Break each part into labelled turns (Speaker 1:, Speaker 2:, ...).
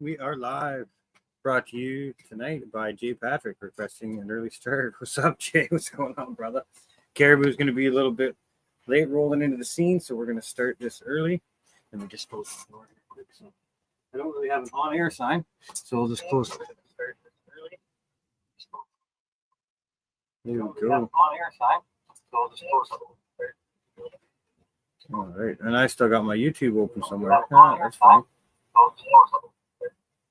Speaker 1: We are live. Brought to you tonight by Jay Patrick requesting an early start. What's up, Jay? What's going on, brother? Caribou's going to be a little bit late rolling into the scene, so we're going to start this early. Let me just close the door real quick. So I don't really have an on-air sign, so we'll just close it. Start this early. There we go. On-air sign, so we'll just close it. All right, and I still got my YouTube open somewhere. That's fine.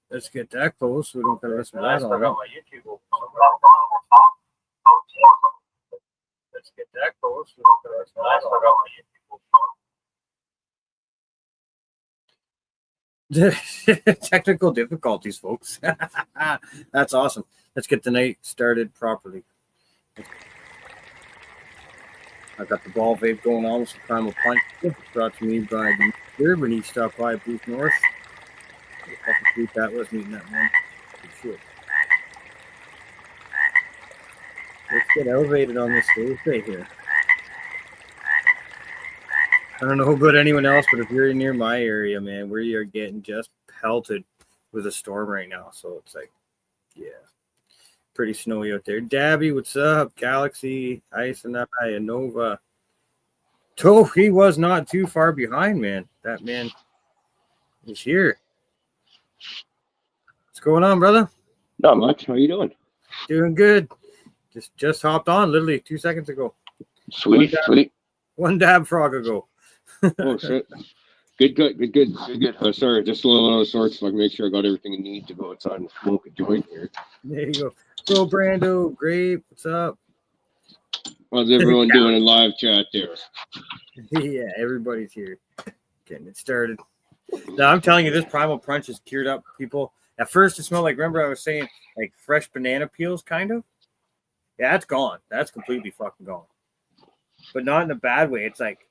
Speaker 1: Let's get that close so we don't get the rest of that on. Let's get that close so we don't get the rest of that on. Technical difficulties, folks. That's awesome. Let's get the night started properly. I've got the ball vape going on with some Primal Punch. Brought to me by the here when he stopped by Booth North. That was eating that one. Good. Let's get elevated on this Thursday here. I don't know about anyone else, but if you're near my area, man, we are getting just pelted with a storm right now. So it's like, yeah, pretty snowy out there. Dabby, what's up? Galaxy, Ice and I, Nova. He was not too far behind, man. That man is here. What's going on, brother?
Speaker 2: Not much. How you doing?
Speaker 1: Doing good. Just hopped on literally 2 seconds ago.
Speaker 2: Sweet.
Speaker 1: One dab frog ago.
Speaker 2: Oh shit. Good. Sorry, just a little out of sorts so I can make sure I got everything I need to go outside and smoke a joint here.
Speaker 1: There you go. Bro, Brando, great. What's up?
Speaker 2: How's everyone doing in live chat there?
Speaker 1: Yeah, everybody's here. Getting it started. Now, I'm telling you, this Primal Punch has cured up people. At first, it smelled like, remember I was saying, like fresh banana peels, kind of? Yeah, that's gone. That's completely fucking gone. But not in a bad way. It's like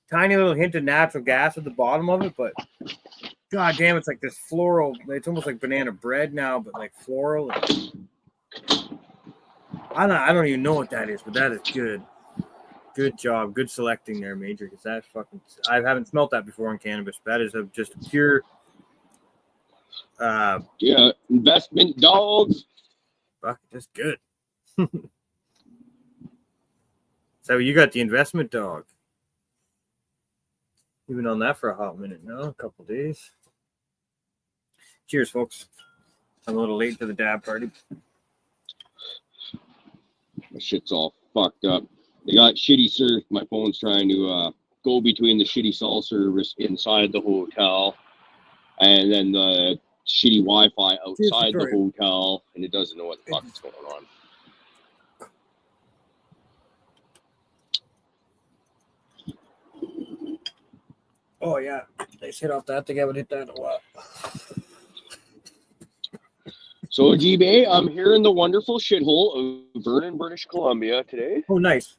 Speaker 1: tiny little hint of natural gas at the bottom of it, but god damn, it's like this floral. It's almost like banana bread now, but like floral. I don't even know what that is, but that is good. Good job. Good selecting there, Major, because that's fucking... I haven't smelt that before in cannabis. That is just a pure...
Speaker 2: yeah, investment dogs.
Speaker 1: Fuck, that's good. So you got the investment dog. You've been on that for a hot minute now, a couple days. Cheers, folks. I'm a little late to the dab party.
Speaker 2: My shit's all fucked up. They got shitty service. My phone's trying to go between the shitty cell service inside the hotel and then the shitty Wi-Fi outside the hotel, and it doesn't know what the fuck is going on.
Speaker 1: Oh, yeah. They hit off that. They haven't hit that in a while.
Speaker 2: So, G-Bay, I'm here in the wonderful shithole of Vernon, British Columbia today.
Speaker 1: Oh, nice.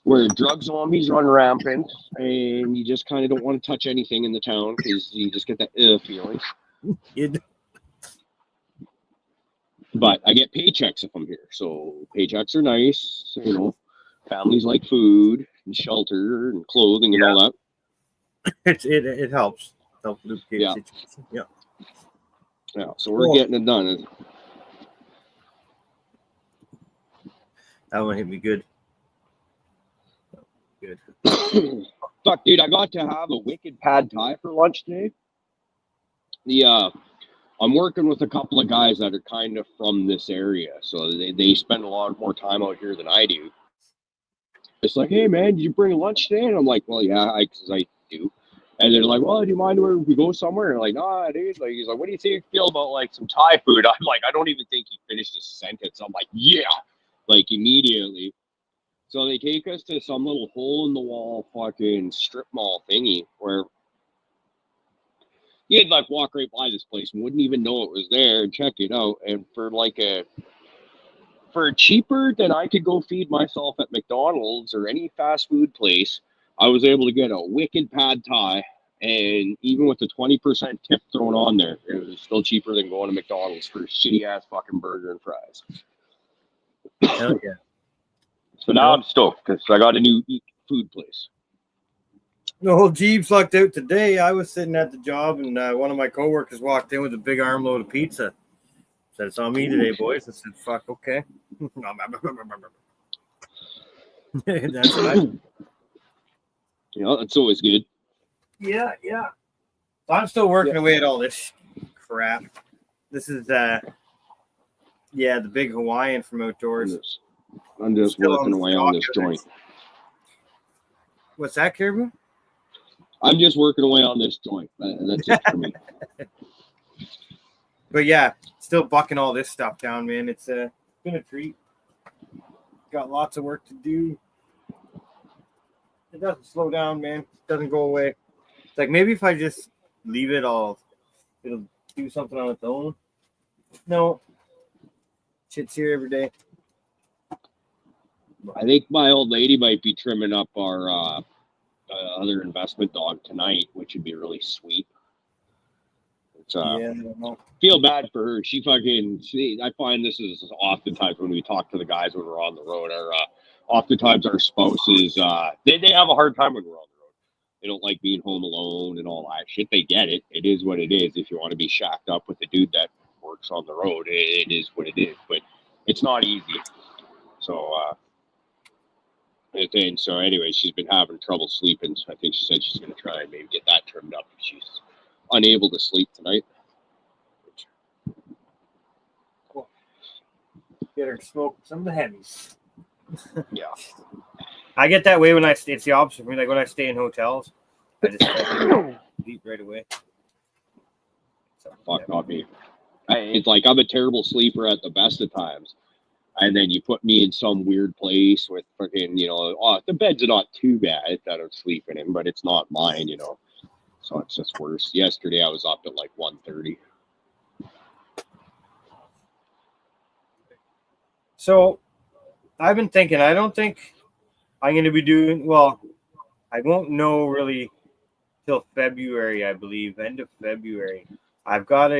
Speaker 2: Where drug zombies run rampant, and you just kind of don't want to touch anything in the town because you just get that feeling. But I get paychecks if I'm here, so paychecks are nice. You know, families like food and shelter and clothing and all that.
Speaker 1: It helps. Helps lubricate the situation. Yeah.
Speaker 2: Yeah, so we're getting it done.
Speaker 1: That one hit me good. Good.
Speaker 2: Fuck, dude, I got to have a wicked pad thai for lunch today. I'm working with a couple of guys that are kind of from this area, so they spend a lot more time out here than I do. It's like, hey, man, did you bring lunch today? And I'm like, well, yeah, I do. And they're like, well, do you mind where we go somewhere? And I'm like, nah, dude. Like, he's like, what do you feel about like some Thai food? I'm like, I don't even think he finished his sentence. I'm like, yeah, like immediately. So they take us to some little hole in the wall fucking strip mall thingy where you'd like walk right by this place and wouldn't even know it was there and check it out. And for cheaper than I could go feed myself at McDonald's or any fast food place, I was able to get a wicked pad thai, and even with the 20% tip thrown on there, it was still cheaper than going to McDonald's for a shitty ass fucking burger and fries.
Speaker 1: Hell yeah.
Speaker 2: So now I'm stoked because I got a new food place.
Speaker 1: The whole Jeep's lucked out today. I was sitting at the job, and one of my coworkers walked in with a big armload of pizza. Said, "It's on me today, boys." I said, "Fuck, okay." That's what I.
Speaker 2: Yeah, that's always good.
Speaker 1: Yeah. I'm still working away at all this crap. This is the big Hawaiian from outdoors.
Speaker 2: I'm just working away on this joint.
Speaker 1: What's that, Caribou?
Speaker 2: I'm just working away on this joint. That's it for me.
Speaker 1: But yeah, still bucking all this stuff down, man. It's been a treat. Got lots of work to do. It doesn't slow down, man. It doesn't go away. It's like maybe if I just leave it all, it'll do something on its own. No. Shit's here every day.
Speaker 2: I think my old lady might be trimming up our other investment dog tonight, which would be really sweet. It's
Speaker 1: I don't know.
Speaker 2: feel bad for her. I find this is oftentimes when we talk to the guys when we're on the road, oftentimes our spouses, they have a hard time when we're on the road. They don't like being home alone and all that shit. They get it. It is what it is. If you want to be shacked up with a dude that works on the road, it is what it is. But it's not easy. So, and so anyway, she's been having trouble sleeping. So I think she said she's going to try and maybe get that trimmed up if she's unable to sleep tonight.
Speaker 1: Cool. Get her to smoke some of the heavies.
Speaker 2: Yeah.
Speaker 1: I get that way when it's the opposite for me. Like when I stay in hotels, I just sleep right away. So,
Speaker 2: Fuck, not me. It's like I'm a terrible sleeper at the best of times. And then you put me in some weird place with fucking, the bed's not too bad that I'm sleeping in, but it's not mine, So it's just worse. Yesterday I was up at like 1:30.
Speaker 1: So I've been thinking, I don't think I'm going to be doing, I won't know really till February, I believe, end of February. I've got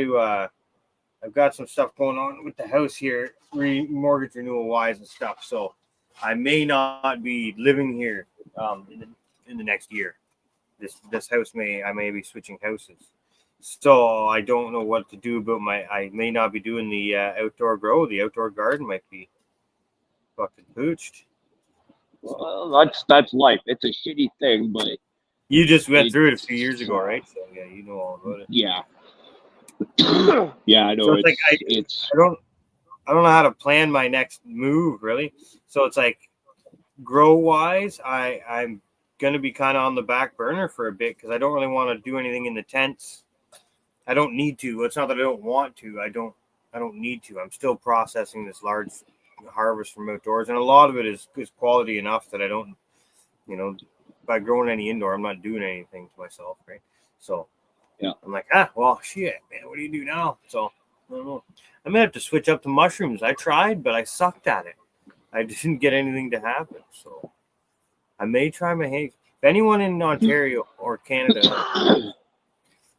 Speaker 1: some stuff going on with the house here, mortgage renewal wise and stuff. So I may not be living here in the next year. This house I may be switching houses. So I don't know what to do about I may not be doing the outdoor grow. The outdoor garden might be fucking pooched.
Speaker 2: Well, that's life. It's a shitty thing, but
Speaker 1: you just went through it a few years ago, right? So yeah, you know all about it.
Speaker 2: Yeah. Yeah, I know.
Speaker 1: So I don't know how to plan my next move really. So it's like grow wise, I'm gonna be kind of on the back burner for a bit because I don't really want to do anything in the tents. I don't need to. It's not that I don't want to. I don't need to. I'm still processing this large harvest from outdoors, and a lot of it is quality enough that I don't, by growing any indoor, I'm not doing anything to myself, right? So
Speaker 2: yeah,
Speaker 1: I'm like, well, shit, man, what do you do now? So I don't know. I may have to switch up to mushrooms. I tried, but I sucked at it. I didn't get anything to happen. So I may try my hand. If anyone in Ontario or Canada, kind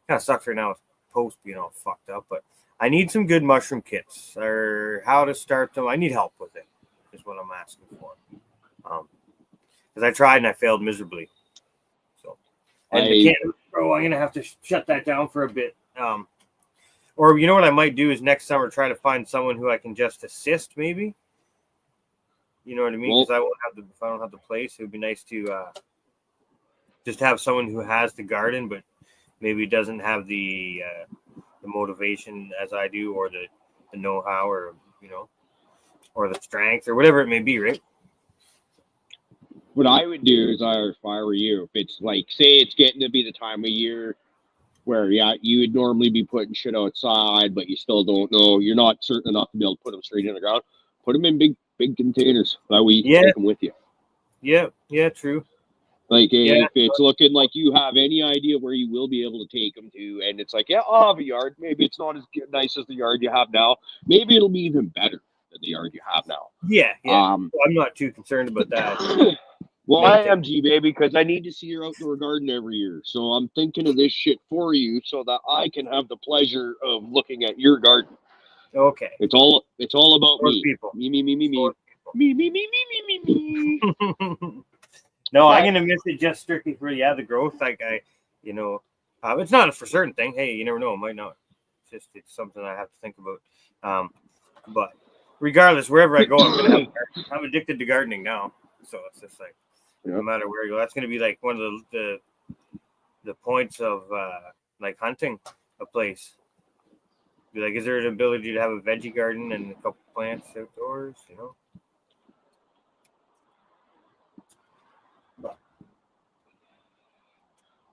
Speaker 1: of sucks right now with post being all fucked up, but I need some good mushroom kits or how to start them. I need help with it, is what I'm asking for. Because I tried and I failed miserably. So, and the Canada Pro, I'm going to have to shut that down for a bit. Or you know what I might do is next summer try to find someone who I can just assist, maybe. You know what I mean? Because if I don't have the place, it would be nice to just have someone who has the garden, but maybe doesn't have the motivation as I do, or the know-how, or or the strength, or whatever it may be, right?
Speaker 2: What I would do is, if I were you, if it's like, say it's getting to be the time of year where, you would normally be putting shit outside, but you still don't know, you're not certain enough to be able to put them straight in the ground, put them in big containers. That way you can take them with you.
Speaker 1: Yeah, true.
Speaker 2: Like, if it's looking like you have any idea where you will be able to take them to, and it's like, I'll have a yard. Maybe it's not as nice as the yard you have now. Maybe it'll be even better than the yard you have now.
Speaker 1: Yeah. I'm not too concerned about that.
Speaker 2: Well, I am, G, baby, because I need to see your outdoor garden every year. So I'm thinking of this shit for you so that I can have the pleasure of looking at your garden.
Speaker 1: Okay.
Speaker 2: It's all about me.
Speaker 1: People.
Speaker 2: Me. Me.
Speaker 1: No, I'm gonna miss it just strictly for the growth. Like it's not a for certain thing. Hey, you never know, it might not. It's something I have to think about. But regardless, wherever I go, I'm gonna have a garden. I'm addicted to gardening now, so it's just like no matter where I go, that's gonna be like one of the points of like hunting a place. Be like, is there an ability to have a veggie garden and a couple plants outdoors?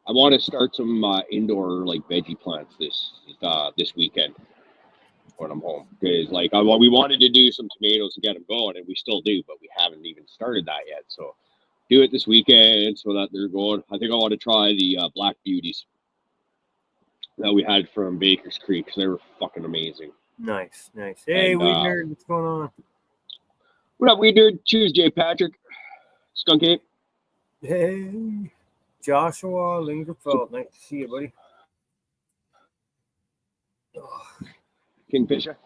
Speaker 2: I want to start some indoor like veggie plants this weekend when I'm home, because like we wanted to do some tomatoes and get them going, and we still do, but we haven't even started that yet. So do it this weekend so that they're going. I think I want to try the Black Beauties that we had from Baker's Creek, because they were fucking amazing.
Speaker 1: Nice. Hey, Weed Nerd, what's going on?
Speaker 2: What up, Weed Nerd? Cheers, J. Patrick. Skunk Ape.
Speaker 1: Hey, Joshua Lingerfeld. Nice to see you, buddy.
Speaker 2: Kingfisher.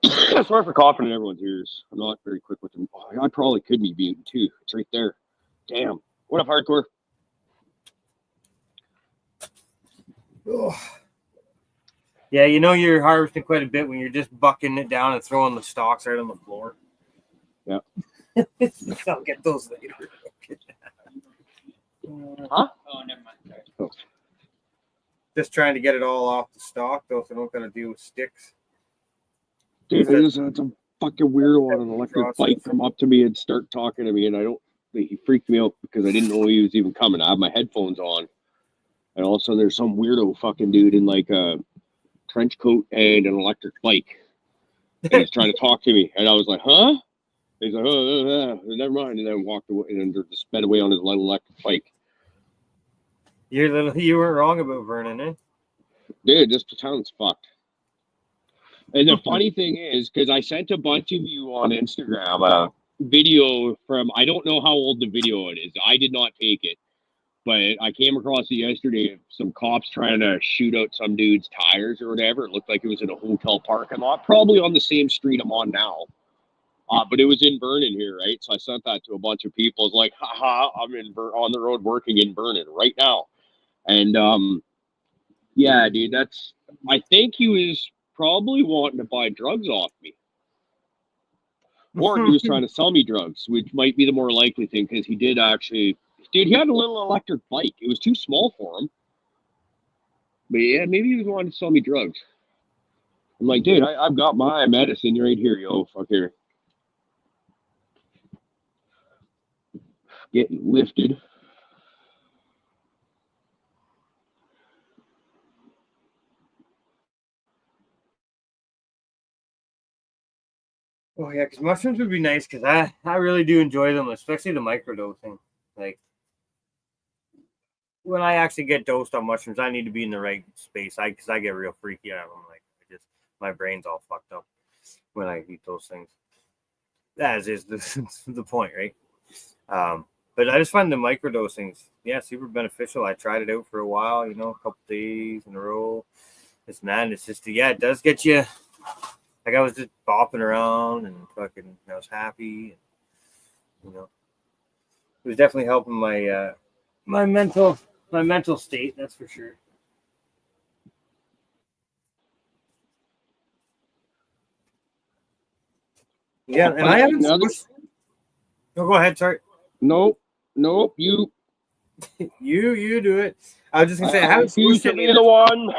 Speaker 2: Sorry for coughing in everyone's ears. I'm not very quick with them. I probably could be mutant too. It's right there. Damn. What up, hardcore?
Speaker 1: Yeah, you're harvesting quite a bit when you're just bucking it down and throwing the stalks right on the floor.
Speaker 2: Yeah.
Speaker 1: I'll get those later.
Speaker 2: Huh?
Speaker 3: Oh, never mind. Sorry.
Speaker 2: Oh.
Speaker 1: Just trying to get it all off the stalk, though, so I don't got to deal with sticks.
Speaker 2: Dude, I just had some fucking weirdo on an electric bike come up to me and start talking to me, and he freaked me out because I didn't know he was even coming. I have my headphones on, and all of a sudden there's some weirdo fucking dude in like a trench coat and an electric bike, and he's trying to talk to me, and I was like, huh? He's like, never mind, and then walked away and just sped away on his little electric bike.
Speaker 1: You weren't wrong about Vernon, eh?
Speaker 2: Dude, this town's fucked. And the funny thing is, because I sent a bunch of you on Instagram a video from, I don't know how old the video it is. I did not take it, but I came across it yesterday. Some cops trying to shoot out some dude's tires or whatever. It looked like it was in a hotel parking lot, probably on the same street I'm on now. But it was in Vernon here, right? So I sent that to a bunch of people. It's like, haha, I'm on the road working in Vernon right now. And yeah, dude, I think he was probably wanting to buy drugs off me. Or he was trying to sell me drugs, which might be the more likely thing, because he did actually, dude, he had a little electric bike. It was too small for him. But yeah, maybe he was wanting to sell me drugs. I'm like, dude, I've got my medicine right here, yo, fuck here. Getting lifted.
Speaker 1: Oh yeah, because mushrooms would be nice, because I really do enjoy them, especially the microdosing. Like when I actually get dosed on mushrooms, I need to be in the right space. Because I get real freaky out of them. Like my brain's all fucked up when I eat those things. That is the point, right? But I just find the microdosings, super beneficial. I tried it out for a while, a couple days in a row. It's just it does get you. Like I was just bopping around and fucking, I was happy. And, it was definitely helping my my mental state. That's for sure. Yeah, and I haven't. No, go ahead. Sorry.
Speaker 2: Nope. You
Speaker 1: do it. I was just gonna say I haven't.
Speaker 2: You should be the one.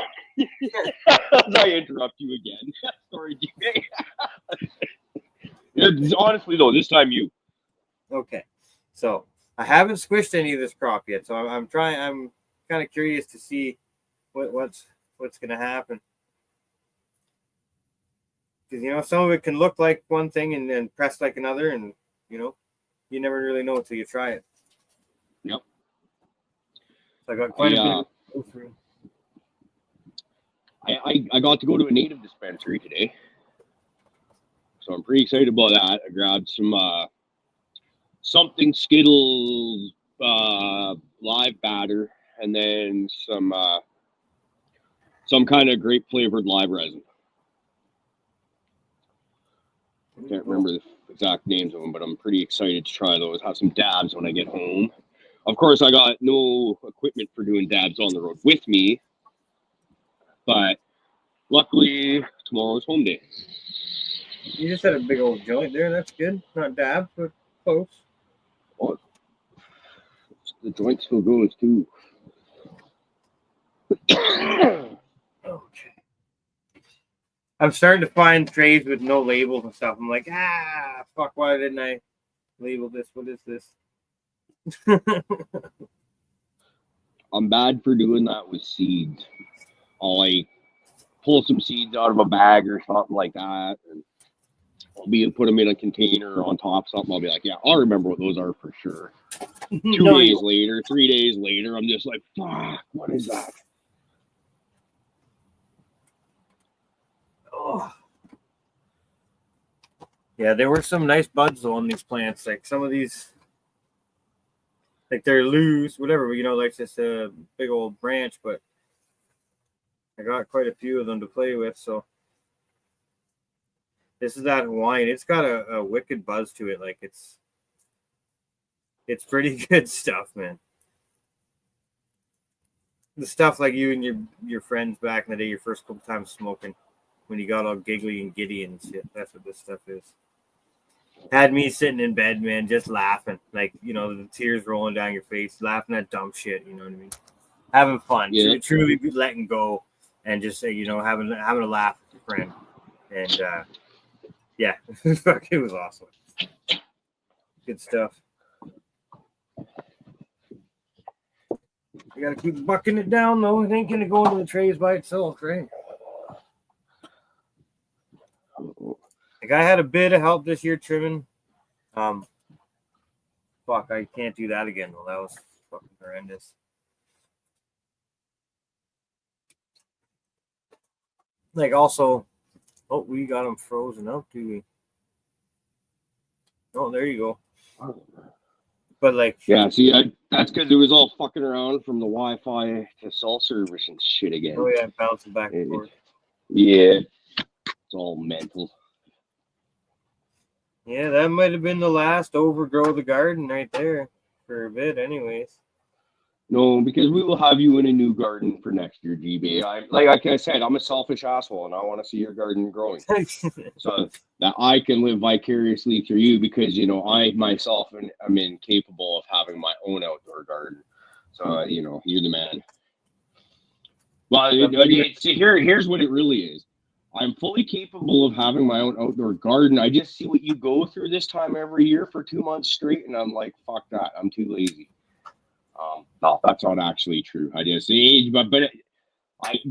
Speaker 2: I interrupt you again. Sorry, DJ. Honestly, though, this time you.
Speaker 1: Okay, so I haven't squished any of this crop yet, so I'm trying. I'm kind of curious to see what's gonna happen, because some of it can look like one thing and then press like another, and you never really know until you try it.
Speaker 2: Yep.
Speaker 1: So I got quite a bit to go through.
Speaker 2: I got to go to a native dispensary today, so I'm pretty excited about that. I grabbed some something Skittles live batter, and then some kind of grape flavored live resin. I can't remember exact names of them, but I'm pretty excited to try those. Have some dabs when I get home. Of course, I got no equipment for doing dabs on the road with me, but luckily tomorrow's home day.
Speaker 1: You just had a big old joint there. That's good. Not dab, but close.
Speaker 2: Oh, the joint still goes too.
Speaker 1: Okay. I'm starting to find trays with no labels and stuff. I'm like, fuck, why didn't I label this? What is this?
Speaker 2: I'm bad for doing that with seeds. I'll like pull some seeds out of a bag or something like that, and I'll put them in a container or on top of something. I'll be like, yeah, I'll remember what those are for sure. 2 days later, 3 days later, I'm just like, fuck, what is that?
Speaker 1: Oh. Yeah, there were some nice buds on these plants. Like some of these, like they're loose, whatever, but like just a big old branch, but I got quite a few of them to play with. So this is that Hawaiian. It's got a wicked buzz to it. Like it's pretty good stuff, man. The stuff like you and your friends back in the day, your first couple times smoking, when you got all giggly and giddy and shit. That's what this stuff is. Had me sitting in bed, man, just laughing, like the tears rolling down your face, laughing at dumb shit. You know what I mean? Having fun,
Speaker 2: yeah.
Speaker 1: truly letting go, and just having a laugh with your friend, and yeah, it was awesome. Good stuff. You gotta keep bucking it down, though. It ain't gonna go into the trays by itself, right? Like I had a bit of help this year trimming. Fuck, I can't do that again though. That was fucking horrendous. Like also, oh, we got them frozen up, do we? Oh, there you go. But like,
Speaker 2: yeah, see, that's because it was all fucking around from the Wi-Fi to cell service and shit again.
Speaker 1: Oh yeah, bouncing back and forth.
Speaker 2: Yeah, it's all mental.
Speaker 1: Yeah, that might have been the last overgrow the garden right there for a bit, anyways.
Speaker 2: No, because we will have you in a new garden for next year, GB. Like I said, I'm a selfish asshole, and I want to see your garden growing, so that I can live vicariously through you. Because I myself am incapable of having my own outdoor garden. So you're the man. Well, see, here's what it really is. I'm fully capable of having my own outdoor garden. I just see what you go through this time every year for 2 months straight, and I'm like, fuck that. I'm too lazy. No, that's not actually true. I just but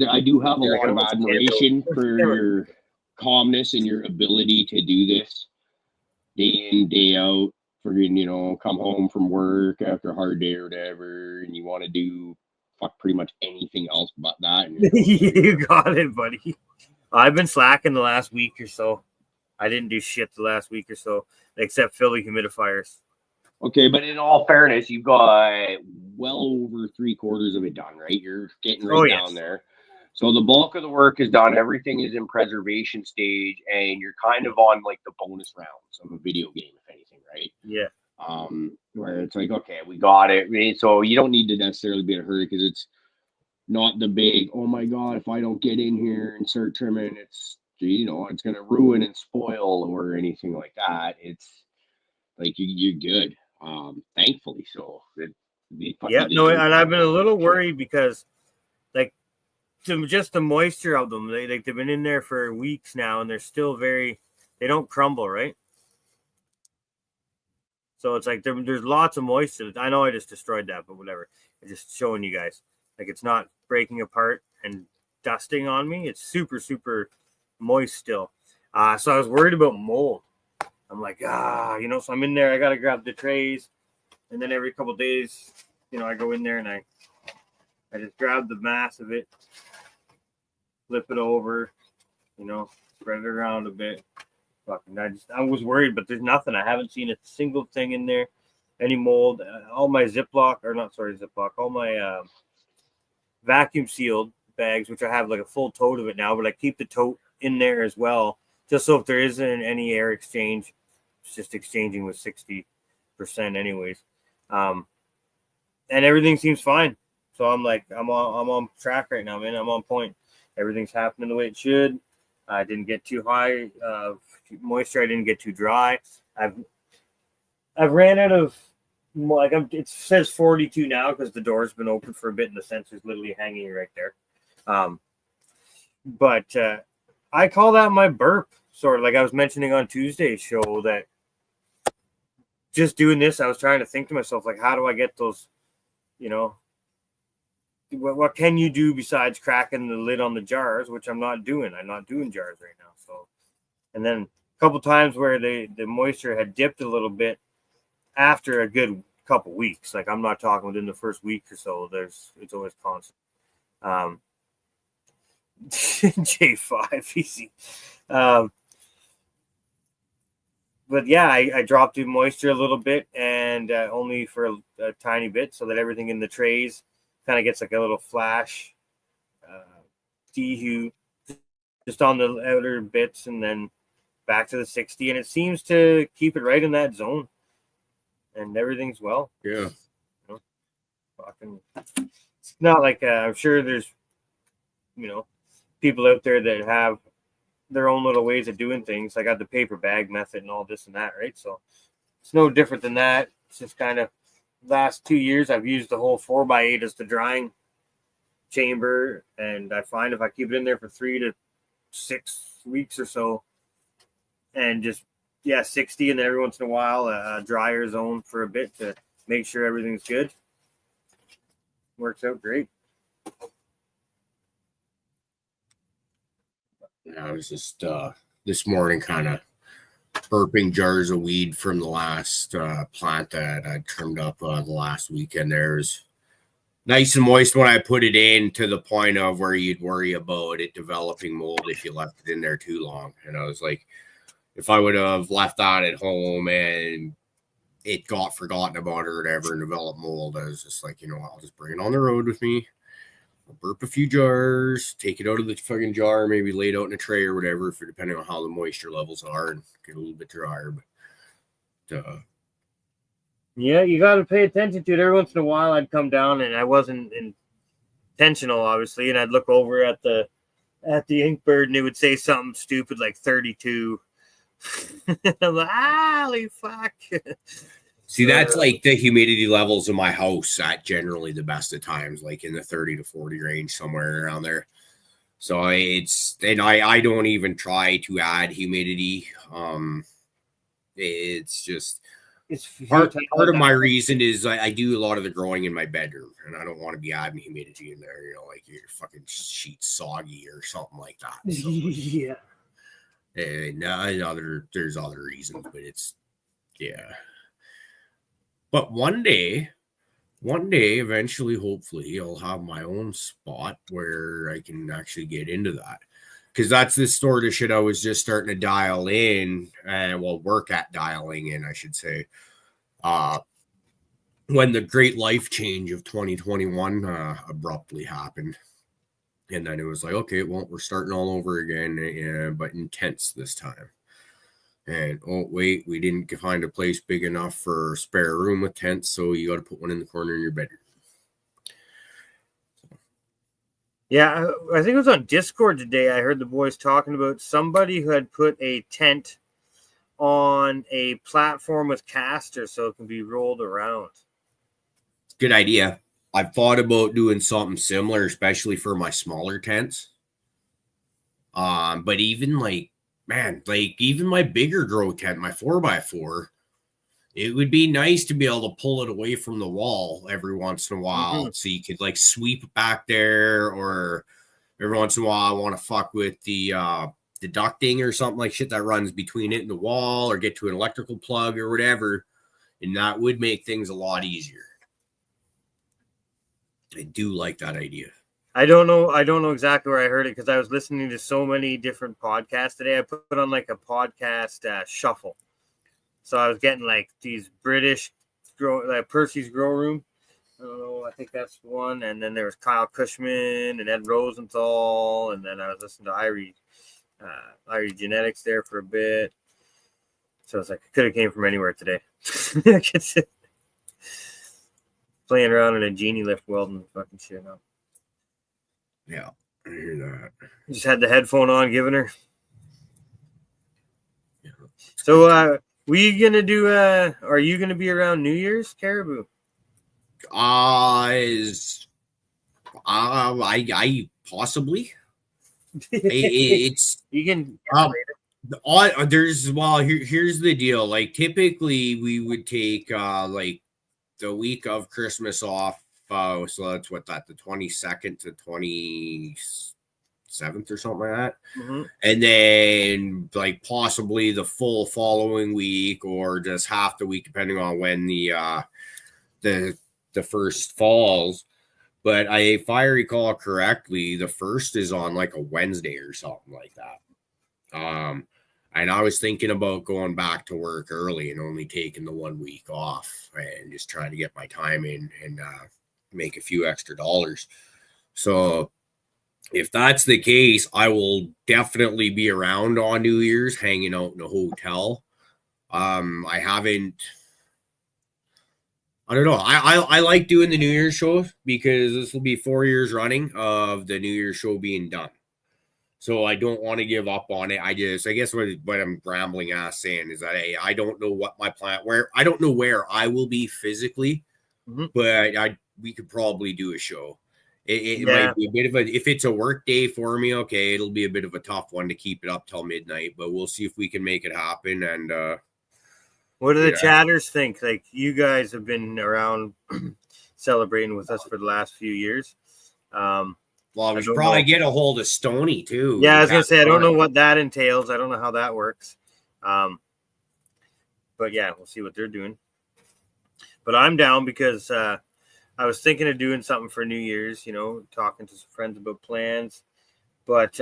Speaker 2: I do have a lot of admiration for your calmness and your ability to do this day in, day out. Come home from work after a hard day or whatever, and you want to do pretty much anything else but that.
Speaker 1: You got it, buddy. I've been slacking the last week or so. I didn't do shit the last week or so, except fill the humidifiers.
Speaker 2: Okay, but in all fairness, you've got well over 3/4 of it done, right? You're getting down there. So the bulk of the work is done. Everything is in preservation stage, and you're kind of on like the bonus rounds of a video game, if anything, right?
Speaker 1: Yeah.
Speaker 2: Where it's like, okay, we got it. Right? So you don't need to necessarily be in a hurry because it's not the big, oh my God, if I don't get in here and start trimming, it's going to ruin and spoil or anything like that. It's like you're good. Thankfully, so
Speaker 1: yeah, no, and I've been a little worried because, like, just the moisture of them. They've been in there for weeks now, and they're still they don't crumble, right? So it's like there's lots of moisture. I know I just destroyed that, but whatever. I'm just showing you guys. Like it's not breaking apart and dusting on me. It's super, super moist still. So I was worried about mold. I'm like, so I'm in there. I got to grab the trays. And then every couple of days, I go in there and I just grab the mass of it, flip it over, spread it around a bit. Fucking, I was worried, but there's nothing. I haven't seen a single thing in there, any mold. All my all my vacuum sealed bags, which I have like a full tote of it now, but I keep the tote in there as well, just so if there isn't any air exchange, it's just exchanging with 60% anyways. And everything seems fine. So I'm like, I'm on track right now, man. I'm on point. Everything's happening the way it should. I didn't get too high moisture. I didn't get too dry. I've ran out of it says 42 now because the door's been open for a bit and the sensor's literally hanging right there. But I call that my burp, sort of like I was mentioning on Tuesday's show, that just doing this, I was trying to think to myself, like, how do I get those, what can you do besides cracking the lid on the jars, which I'm not doing. I'm not doing jars right now. So, and then a couple times where the moisture had dipped a little bit after a good couple weeks. Like, I'm not talking within the first week or so. It's always constant. J5 easy. But yeah, I dropped the moisture a little bit, and only for a tiny bit, so that everything in the trays kind of gets like a little flash dehue just on the outer bits, and then back to the 60, and it seems to keep it right in that zone, and everything's well.
Speaker 3: Yeah.
Speaker 1: It's not like I'm sure there's people out there that have their own little ways of doing things. I got the paper bag method and all this and that, right? So it's no different than that. It's just kind of last 2 years I've used the whole 4x8 as the drying chamber, and I find if I keep it in there for 3 to 6 weeks or so, and just 60, and then every once in a while a dryer zone for a bit to make sure everything's good, works out great.
Speaker 3: I was just this morning kind of burping jars of weed from the last plant that I trimmed up the last weekend. There's nice and moist when I put it in, to the point of where you'd worry about it developing mold if you left it in there too long. And I was like, if I would have left that at home and it got forgotten about or whatever and developed mold, I was just like, I'll just bring it on the road with me. I'll burp a few jars, take it out of the fucking jar, maybe lay it out in a tray or whatever, for depending on how the moisture levels are, and get a little bit drier. But
Speaker 1: yeah, you got to pay attention to it. Every once in a while, I'd come down, and I wasn't intentional, obviously, and I'd look over at the Inkbird, and it would say something stupid like 32. I'm like, holy fuck.
Speaker 3: See, that's like the humidity levels in my house at generally the best of times, like in the 30 to 40 range, somewhere around there. So I don't even try to add humidity. It's just part of my reason is I do a lot of the growing in my bedroom, and I don't want to be adding humidity in there, like your fucking sheet's soggy or something like that. So,
Speaker 1: yeah.
Speaker 3: And there's other reasons, but it's, yeah. But one day, eventually, hopefully, I'll have my own spot where I can actually get into that. Because that's the sort of shit I was just starting to dial in, work at dialing in, I should say. When the great life change of 2021 abruptly happened. And then it was like, okay, well, we're starting all over again, but intense this time. And oh wait, we didn't find a place big enough for a spare room with tents, so you got to put one in the corner in your bedroom.
Speaker 1: Yeah, I think it was on Discord today. I heard the boys talking about somebody who had put a tent on a platform with casters so it can be rolled around.
Speaker 3: Good idea. I've thought about doing something similar, especially for my smaller tents. But even even my bigger grow tent, my 4x4, it would be nice to be able to pull it away from the wall every once in a while. So you could sweep back there, or every once in a while I want to fuck with the ducting or something like shit that runs between it and the wall, or get to an electrical plug or whatever. And that would make things a lot easier. I do like that idea. I don't know exactly where I heard it, because I was listening to so many different podcasts today. I put on a podcast shuffle. So I was getting these British Percy's Grow Room. I don't know. I think that's one. And then there was Kyle Cushman and Ed Rosenthal. And then I was listening to Irie Genetics there for a bit.
Speaker 1: So it's like I could have came from anywhere today. Playing around in a genie lift welding fucking shit up.
Speaker 3: Yeah, I hear that.
Speaker 1: Just had the headphone on, giving her.
Speaker 3: Yeah.
Speaker 1: So, are you gonna be around New Year's, Caribou?
Speaker 3: I possibly. It's
Speaker 1: You can.
Speaker 3: here's the deal. Like typically we would take like the week of Christmas off. So that's the 22nd to 27th or something like that.
Speaker 1: Mm-hmm.
Speaker 3: And then like possibly the full following week or just half the week, depending on when the first falls. But if I recall correctly, the first is on like a Wednesday or something like that. And I was thinking about going back to work early and only taking the 1 week off and just trying to get my time in and make a few extra dollars. So if that's the case, I will definitely be around on New Year's, hanging out in a hotel. I don't know. I like doing the New Year's show because this will be 4 years running of the New Year's show being done. So I don't want to give up on it. I guess what I'm rambling ass saying is that I don't know what my plan I don't know where I will be physically, but we could probably do a show. It might be a bit of if it's a work day for me, okay, it'll be a bit of a tough one to keep it up till midnight, but we'll see if we can make it happen. And
Speaker 1: what do the chatters think? Like, you guys have been around celebrating with us for the last few years.
Speaker 3: Well, we should probably get a hold of Stoney too.
Speaker 1: Yeah, I was gonna say I don't know what that entails. I don't know how that works. But yeah, we'll see what they're doing. But I'm down because I was thinking of doing something for New Year's, talking to some friends about plans. But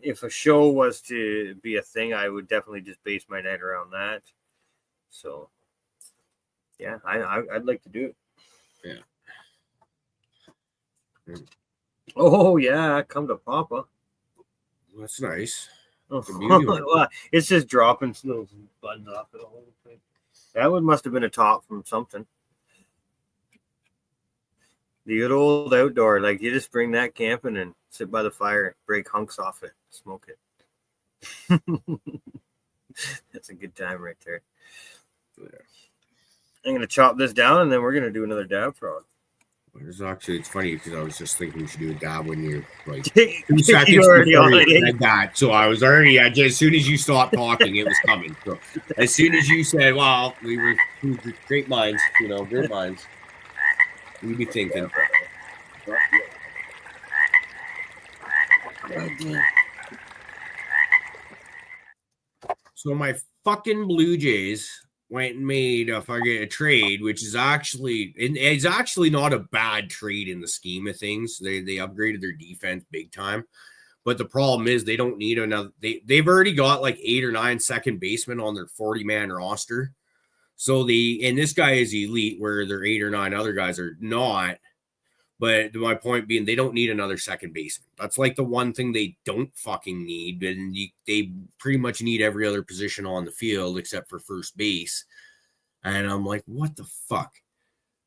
Speaker 1: if a show was to be a thing, I would definitely just base my night around that. So yeah, I'd like to do it.
Speaker 3: Yeah.
Speaker 1: Oh yeah, come to Papa.
Speaker 3: That's nice.
Speaker 1: Well, it's just dropping little buds off it all. That one must have been a top from something. The good old outdoor, like you just bring that camping and sit by the fire, break hunks off it, smoke it. That's a good time right there. Yeah. I'm gonna chop this down and then we're gonna do another dab frog.
Speaker 3: It's funny because I was just thinking we should do a dab when you're like
Speaker 1: 2 seconds before you
Speaker 3: said that. So I was already as soon as you stopped talking, it was coming. So as soon as you said, "Well, we were great minds, great minds," we'd be thinking. So my fucking Blue Jays went and made a trade, which is actually not a bad trade in the scheme of things. They upgraded their defense big time, but the problem is they don't need another. They've already got like 8 or 9 second basemen on their 40-man roster. So and this guy is elite, where their 8 or 9 other guys are not. But my point being, they don't need another second baseman. That's like the one thing they don't fucking need. And they pretty much need every other position on the field except for first base. And I'm like, what the fuck?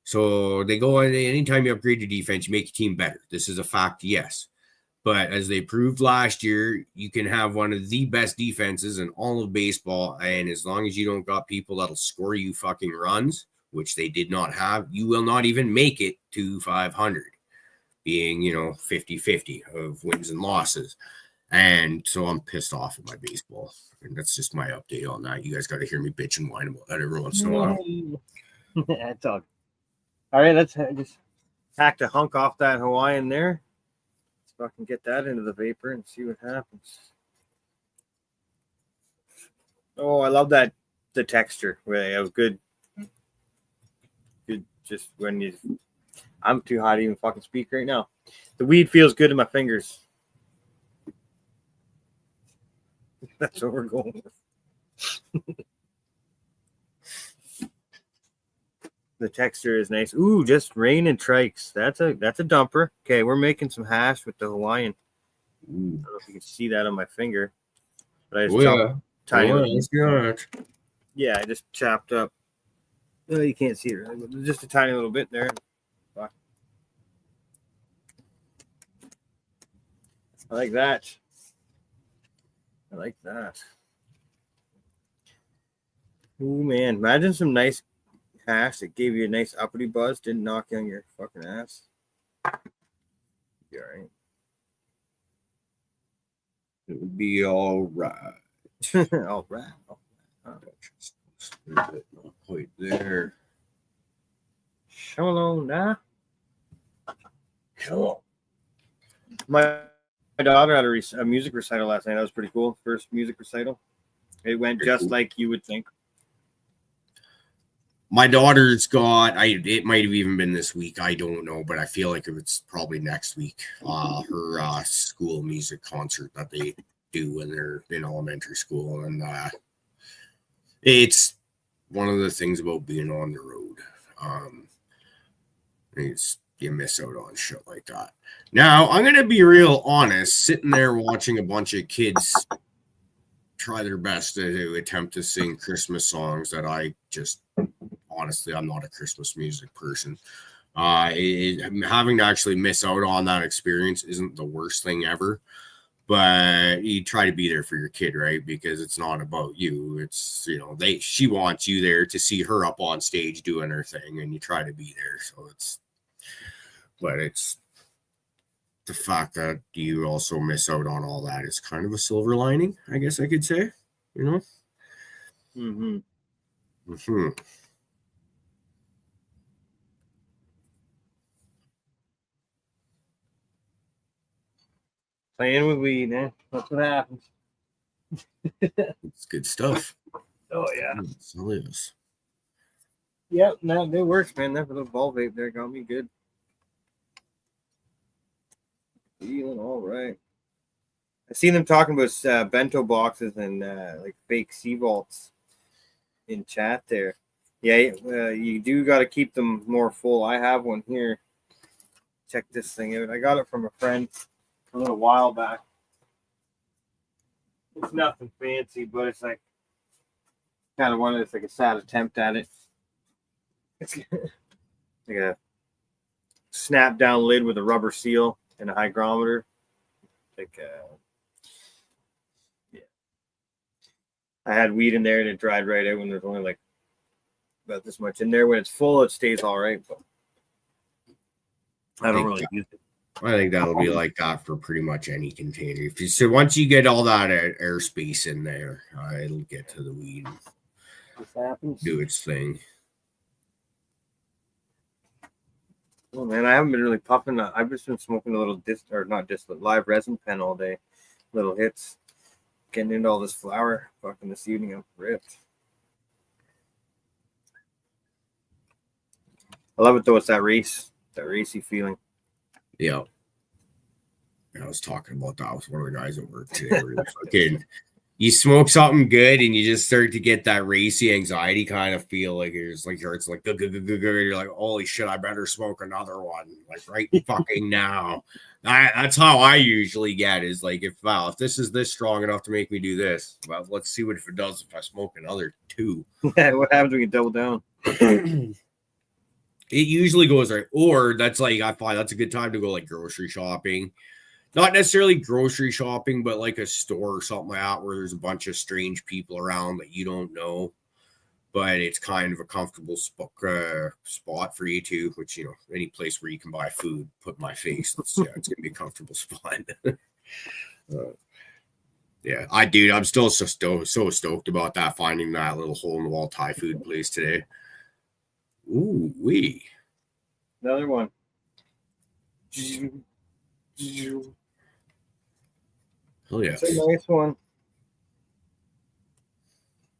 Speaker 3: So they go, anytime you upgrade your defense, you make your team better. This is a fact, yes. But as they proved last year, you can have one of the best defenses in all of baseball. And as long as you don't got people that'll score you fucking runs, which they did not have, you will not even make it to 500, being, 50-50 of wins and losses. And so I'm pissed off at my baseball. And that's just my update on that. You guys got to hear me bitch and whine about that every once in a while.
Speaker 1: That's all. All right, let's just hack a hunk off that Hawaiian there. Let's fucking get that into the vapor and see what happens. Oh, I love the texture. Really, it was good. Just when I'm too hot to even fucking speak right now. The weed feels good in my fingers. That's what we're going with. The texture is nice. Ooh, just rain and trikes. That's a dumper. Okay, we're making some hash with the Hawaiian. I don't know if you can see that on my finger, but I just tiny.
Speaker 3: Let's be honest.
Speaker 1: Yeah, I just chopped up. Well, you can't see it, really, but just a tiny little bit there. Fuck. I like that. I like that. Ooh, man. Imagine some nice hash that gave you a nice uppity buzz, didn't knock you on your fucking ass. You all right?
Speaker 3: It would be all right.
Speaker 1: All right.
Speaker 3: Just a little bit, not quite there.
Speaker 1: Hello, nah. Hello. My daughter had a music recital last night. That was pretty cool. First music recital. It went just like you would think.
Speaker 3: My daughter's got, it might have even been this week. I don't know, but I feel like it's probably next week. Her school music concert that they do when they're in elementary school. And it's one of the things about being on the road. You miss out on shit like that. Now, I'm going to be real honest, sitting there watching a bunch of kids try their best to attempt to sing Christmas songs that I just, honestly, I'm not a Christmas music person. Having to actually miss out on that experience isn't the worst thing ever, but you try to be there for your kid, right? Because it's not about you. It's, she wants you there to see her up on stage doing her thing, and you try to be there. So it's the fact that you also miss out on all that is kind of a silver lining, I guess I could say,
Speaker 1: Mm-hmm.
Speaker 3: Mm-hmm.
Speaker 1: Playing with weed, man. That's what happens.
Speaker 3: It's good stuff.
Speaker 1: Oh, yeah.
Speaker 3: So it is.
Speaker 1: Yep, no, it works, man. That little ball vape there got me good. Feeling all right. I seen them talking about bento boxes and like fake sea vaults in chat there. Yeah, you do got to keep them more full. I have one here. Check this thing out. I got it from a friend a little while back. It's nothing fancy, but it's like kind of one of it's like a sad attempt at it. It's like a snap down lid with a rubber seal and a hygrometer. Like yeah. I had weed in there and it dried right out when there's only like about this much in there. When it's full, it stays all right, but I don't really use it.
Speaker 3: I think that'll be like that for pretty much any container. So once you get all that airspace in there, it'll get to the weed.
Speaker 1: This happens.
Speaker 3: Do its thing.
Speaker 1: Oh man, I haven't been really puffing. I've just been smoking a little live resin pen all day. Little hits. Getting into all this flower. Fucking this evening, I'm ripped. I love it though. It's that racy feeling.
Speaker 3: Yeah. I was talking about that with one of the guys at work today. Fucking, you smoke something good and you just start to get that racy anxiety kind of feel, like it's like your heart's like you're like, holy shit, I better smoke another one, like right fucking now. That's how I usually get, is like, if this is this strong enough to make me do this, well, let's see what if it does if I smoke another two.
Speaker 1: Yeah, what happens when you double down?
Speaker 3: It usually goes right, or that's like, I find that's a good time to go like grocery shopping. Not necessarily grocery shopping, but like a store or something like that where there's a bunch of strange people around that you don't know, but it's kind of a comfortable spot for you to, which, any place where you can buy food, put my face. It's going to be a comfortable spot. Yeah, I'm still so stoked about that, finding that little hole in the wall Thai food place today. Ooh, wee.
Speaker 1: Another one.
Speaker 3: Oh yeah,
Speaker 1: it's a nice one.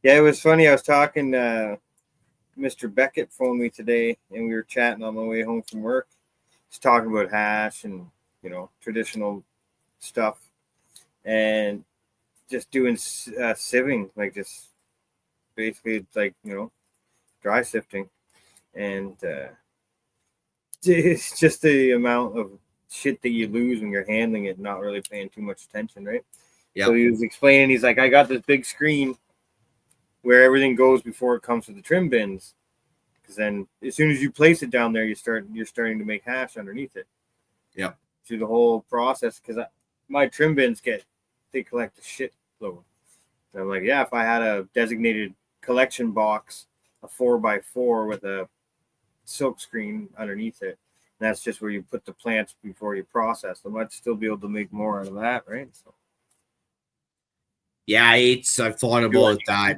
Speaker 1: Yeah, it was funny. I was talking. Mr. Beckett phoned me today, and we were chatting on my way home from work. He's talking about hash and traditional stuff, and just doing sieving, like just basically like dry sifting, and it's just the amount of shit that you lose when you're handling it, not really paying too much attention, right?
Speaker 3: Yeah.
Speaker 1: So he was explaining, he's like, I got this big screen where everything goes before it comes to the trim bins. Because then, as soon as you place it down there, you're starting to make hash underneath it.
Speaker 3: Yeah.
Speaker 1: Through the whole process, because my trim bins they collect a shit load. And I'm like, yeah, if I had a designated collection box, a 4x4 with a silk screen underneath it, and that's just where you put the plants before you process them, I'd still be able to make more out of that, right? So.
Speaker 3: Yeah, I've thought about that.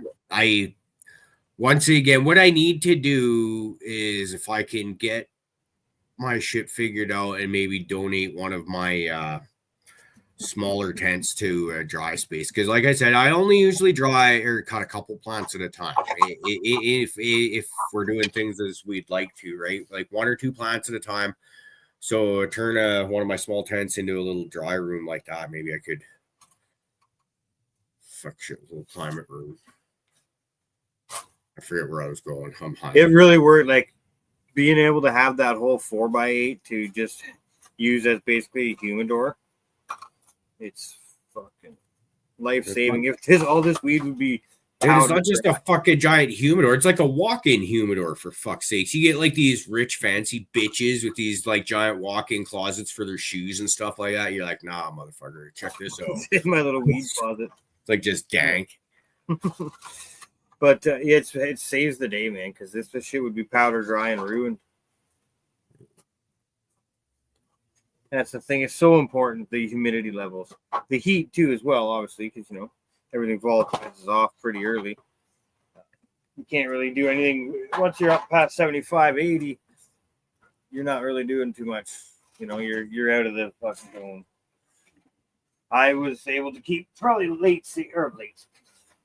Speaker 3: Once again, what I need to do is if I can get my shit figured out and maybe donate one of my smaller tents to a dry space, because like I said, I only usually dry or cut a couple plants at a time if we're doing things as we'd like to, right? Like 1 or 2 plants at a time. So turn one of my small tents into a little dry room like that. Maybe I could little climate room. I forget where I was going. I'm high.
Speaker 1: It really worked, like being able to have that whole 4x8 to just use as basically a humidor. It's fucking life-saving. If all this weed would be,
Speaker 3: dude, it's not just a fucking giant humidor. It's like a walk-in humidor, for fuck's sakes. You get like these rich, fancy bitches with these like giant walk-in closets for their shoes and stuff like that. You're like, nah, motherfucker, check this out.
Speaker 1: It's in my little weed closet.
Speaker 3: It's like just dank.
Speaker 1: But it saves the day, man, because this shit would be powder dry and ruined. That's the thing. It's so important, the humidity levels. The heat, too, as well, obviously, because, everything volatilizes off pretty early. You can't really do anything. Once you're up past 75, 80, you're not really doing too much. You're out of the fucking zone. I was able to keep probably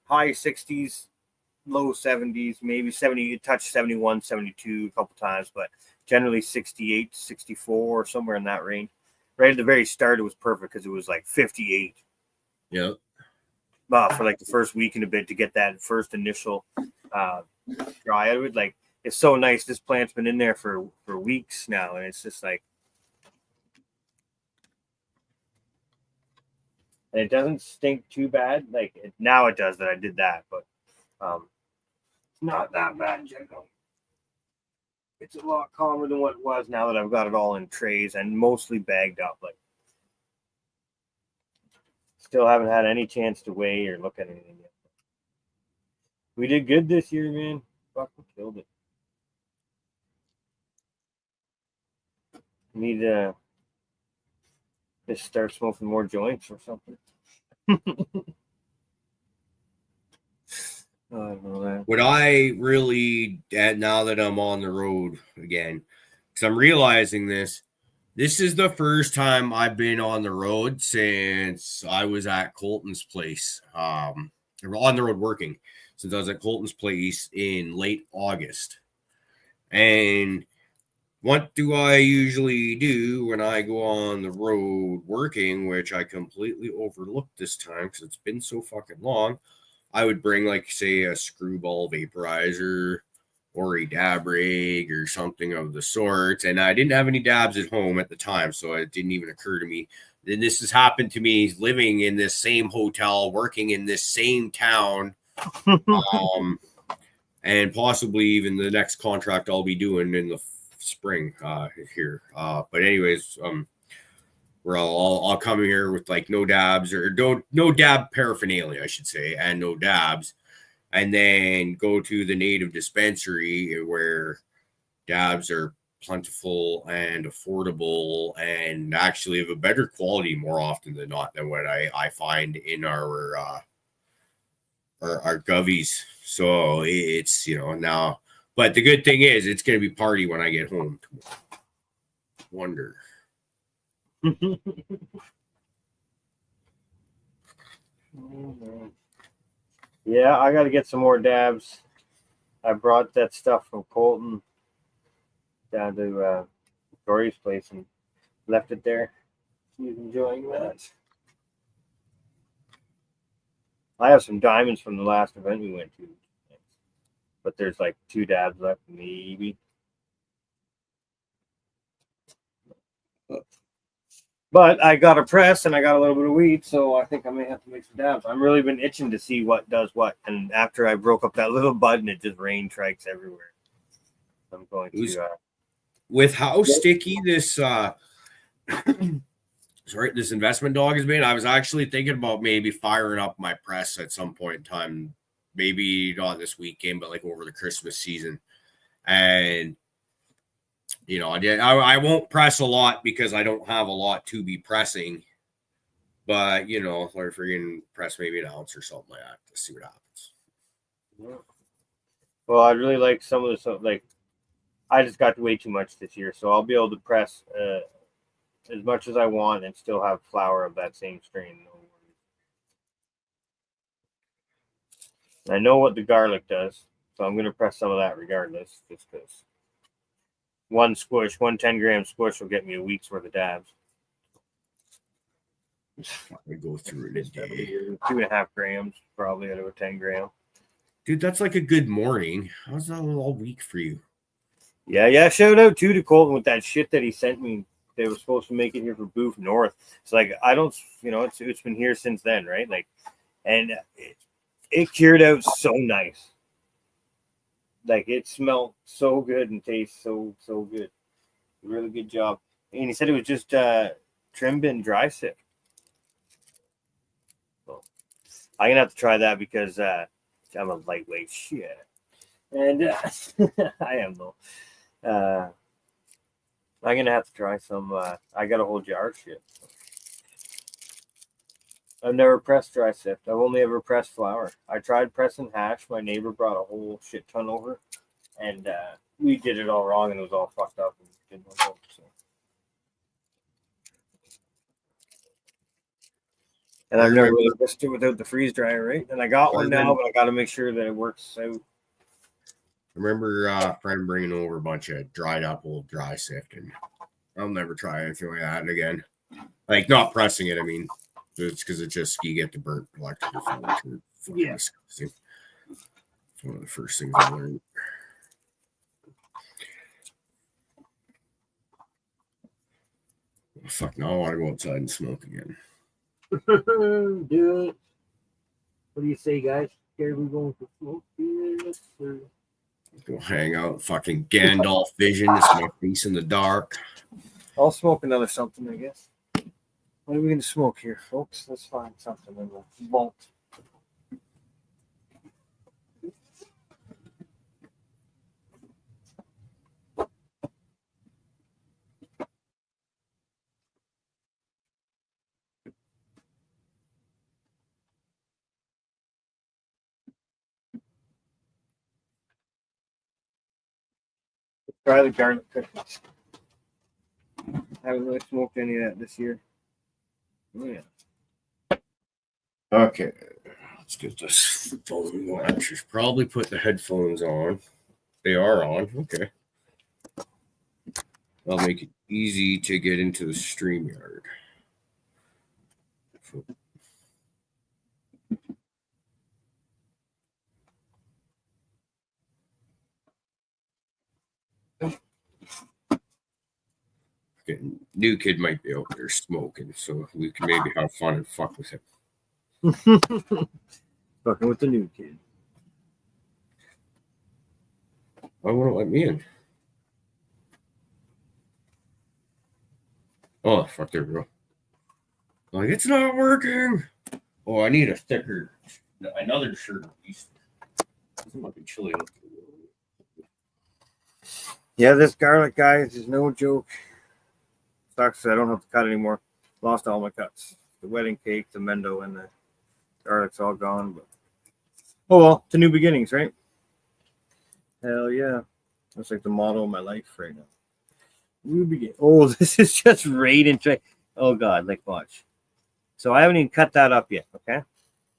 Speaker 1: high 60s, low 70s, maybe 70, touch 71, 72 a couple times, but generally 68, 64, somewhere in that range. Right at the very start, it was perfect because it was like 58.
Speaker 3: Yeah.
Speaker 1: For like the first week and a bit to get that first initial dry. It's so nice. This plant's been in there for weeks now, and it's just like, and it doesn't stink too bad. Like now it does that I did that, but it's not that bad, Jacob. It's a lot calmer than what it was now that I've got it all in trays and mostly bagged up. Like, still haven't had any chance to weigh or look at anything yet. We did good this year, man. Fucking killed it. Need to just start smoking more joints or something. I don't know that.
Speaker 3: What I really, now that I'm on the road again, because I'm realizing this is the first time I've been on the road since I was at Colton's place. On the road working since I was at Colton's place in late August. And what do I usually do when I go on the road working, which I completely overlooked this time because it's been so fucking long? I would bring, like, say, a screwball vaporizer or a dab rig or something of the sort. And I didn't have any dabs at home at the time, so it didn't even occur to me. Then this has happened to me living in this same hotel, working in this same town, and possibly even the next contract I'll be doing in the spring here. But anyways, where I'll come here with like no dabs or no dab paraphernalia, I should say, and no dabs, and then go to the native dispensary where dabs are plentiful and affordable and actually of a better quality more often than not than what I find in our govies. So it's now, but the good thing is it's going to be party when I get home tomorrow. Wonder.
Speaker 1: Yeah, I got to get some more dabs. I brought that stuff from Colton down to Dory's place and left it there. He's enjoying that. I have some diamonds from the last event we went to, but there's like 2 dabs left, maybe. But I got a press and I got a little bit of weed, so I think I may have to make some dabs. I've really been itching to see what does what. And after I broke up that little bud, it just rained trikes everywhere. I'm going to
Speaker 3: with how sticky this this investment dog has been. I was actually thinking about maybe firing up my press at some point in time, maybe not this weekend, but like over the Christmas season. And you know, I won't press a lot because I don't have a lot to be pressing. But you know, or if we're gonna press maybe an ounce or something like that to see what happens.
Speaker 1: Well, I really like some of the stuff. Like, I just got way too much this year, so I'll be able to press as much as I want and still have flour of that same strain. I know what the garlic does, so I'm gonna press some of that regardless, just because one 10-gram squish will get me a week's worth of dabs.
Speaker 3: I go through it a day.
Speaker 1: 2.5 grams probably out of a 10-gram.
Speaker 3: Dude, that's like a good morning. How's that all week for you?
Speaker 1: Yeah. Shout out to Colton with that shit that he sent me. They were supposed to make it here for Booth North. It's like I don't, it's been here since then, right? Like, and it cured out so nice. Like it smelled so good and tastes so good. Really good job. And he said it was just trim bin dry sift. So I'm gonna have to try that because I'm a lightweight shit, and I am though. I'm gonna have to try some. I got a whole jar of shit. I've never pressed dry sift. I've only ever pressed flour. I tried pressing hash. My neighbor brought a whole shit ton over, and we did it all wrong, and it was all fucked up. And didn't work, so. And I've never really pressed it without the freeze dryer, right? And I got one now, but I got to make sure that it works out.
Speaker 3: I remember a friend bringing over a bunch of dried up old dry sift, and I'll never try anything like that again. Like not pressing it, I mean, it's because it's just you get the burnt electrical fluid. Yeah, disgusting. It's one of the first things I learned. Oh, fuck! Now I want to go outside and smoke again.
Speaker 1: Do it. What do you say, guys? Are we going for smoke? Yes, sir.
Speaker 3: Go hang out, fucking Gandalf vision. It's my face in the dark.
Speaker 1: I'll smoke another something, I guess. What are we going to smoke here, folks? Let's find something in the vault. Let's try the garlic cookies. I haven't really smoked any of that this year. Oh, yeah.
Speaker 3: Okay, let's get this phone going. I should probably put the headphones on. They are on. Okay. I'll make it easy to get into the StreamYard. Okay, new kid might be out there smoking, so we can maybe have fun and fuck with him.
Speaker 1: Fucking with the new kid.
Speaker 3: Why won't it let me in? Oh, fuck, there we go. Like, it's not working. Oh, I need a thicker, another shirt at least. This might be chilly.
Speaker 1: Yeah, this garlic, guys, is no joke. Sucks I don't have to cut anymore. Lost all my cuts. The wedding cake, the mendo, and the garlic's all gone. But oh well, to new beginnings, right? Hell yeah. That's like the motto of my life right now. New begin. Oh, this is just raid. Oh god, like watch. So I haven't even cut that up yet, okay?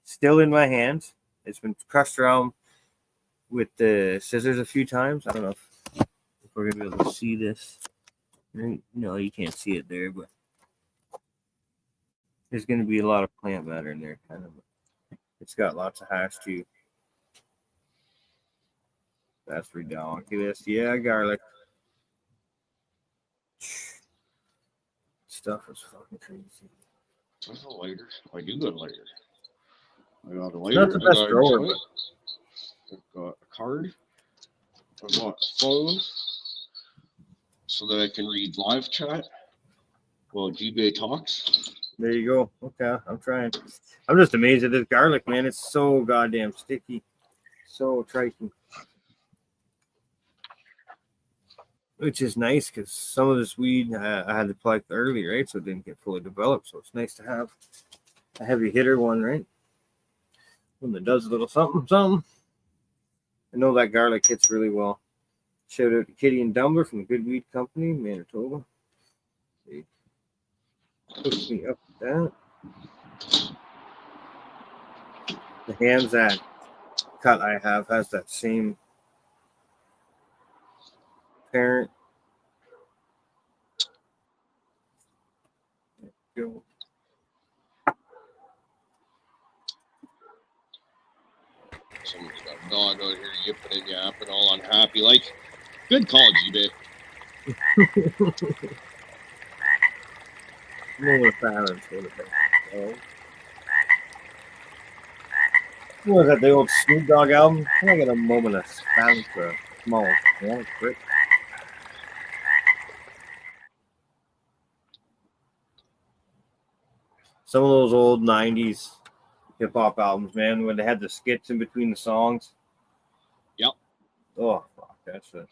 Speaker 1: Still in my hands. It's been crushed around with the scissors a few times. I don't know if we're gonna be able to see this. No, you can't see it there, but there's going to be a lot of plant matter in there. Kind of, it's got lots of hash too. That's ridiculous. Yeah, garlic. stuff is fucking crazy.
Speaker 2: I have a lighter. I do got a lighter. I got a
Speaker 1: It's
Speaker 2: lighter.
Speaker 1: not the
Speaker 2: I
Speaker 1: best
Speaker 2: got a
Speaker 1: grower,
Speaker 2: joint.
Speaker 1: but
Speaker 2: I've got a card. I've got a phone so that I can read live chat while G-Bay talks.
Speaker 1: there you go. Okay, I'm trying. I'm just amazed at this garlic, man. It's so goddamn sticky. So tricky. Which is nice because some of this weed I had to pluck early, right? So it didn't get fully developed. So it's nice to have a heavy hitter one, right? One that does a little something, something. I know that garlic hits really well. Shout out to Kitty and Dumbler from the Good Weed Company, Manitoba. They hooked me up with that. The hands that cut I have has that same parent. Go.
Speaker 2: Somebody's got a dog out here yipping and yapping, all unhappy. Like, good call, G-Bay.
Speaker 1: More balance. What was that, the old Snoop Dogg album? I got a moment of silence for a small quick. Some of those old 90s hip hop albums, man, when they had the skits in between the songs.
Speaker 2: Yep.
Speaker 1: Oh, fuck, that's it.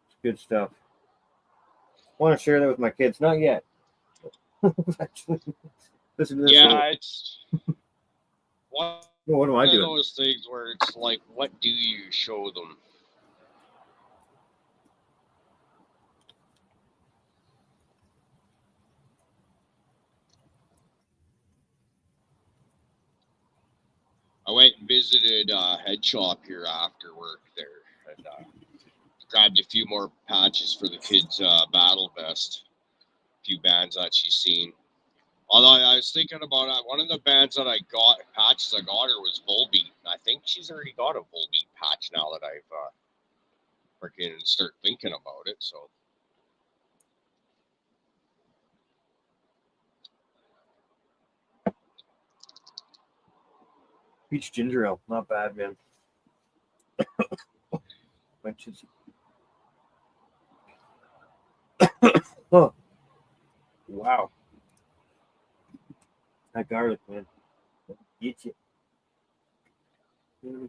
Speaker 1: It's good stuff. I want to share that with my kids. Not yet. Actually, listen to this.
Speaker 2: Yeah, it's one
Speaker 1: what am I
Speaker 2: of
Speaker 1: doing?
Speaker 2: those things where it's like, what do you show them? I went and visited Head Shop here after work there and grabbed a few more patches for the kids' battle vest. A few bands that she's seen. Although I was thinking about one of the bands that I got, patches I got her was Volbeat. I think she's already got a Volbeat patch now that I've freaking start thinking about it. So
Speaker 1: Peach ginger ale. Not bad, man. Bunches. Oh. Wow. That garlic, man. Get you.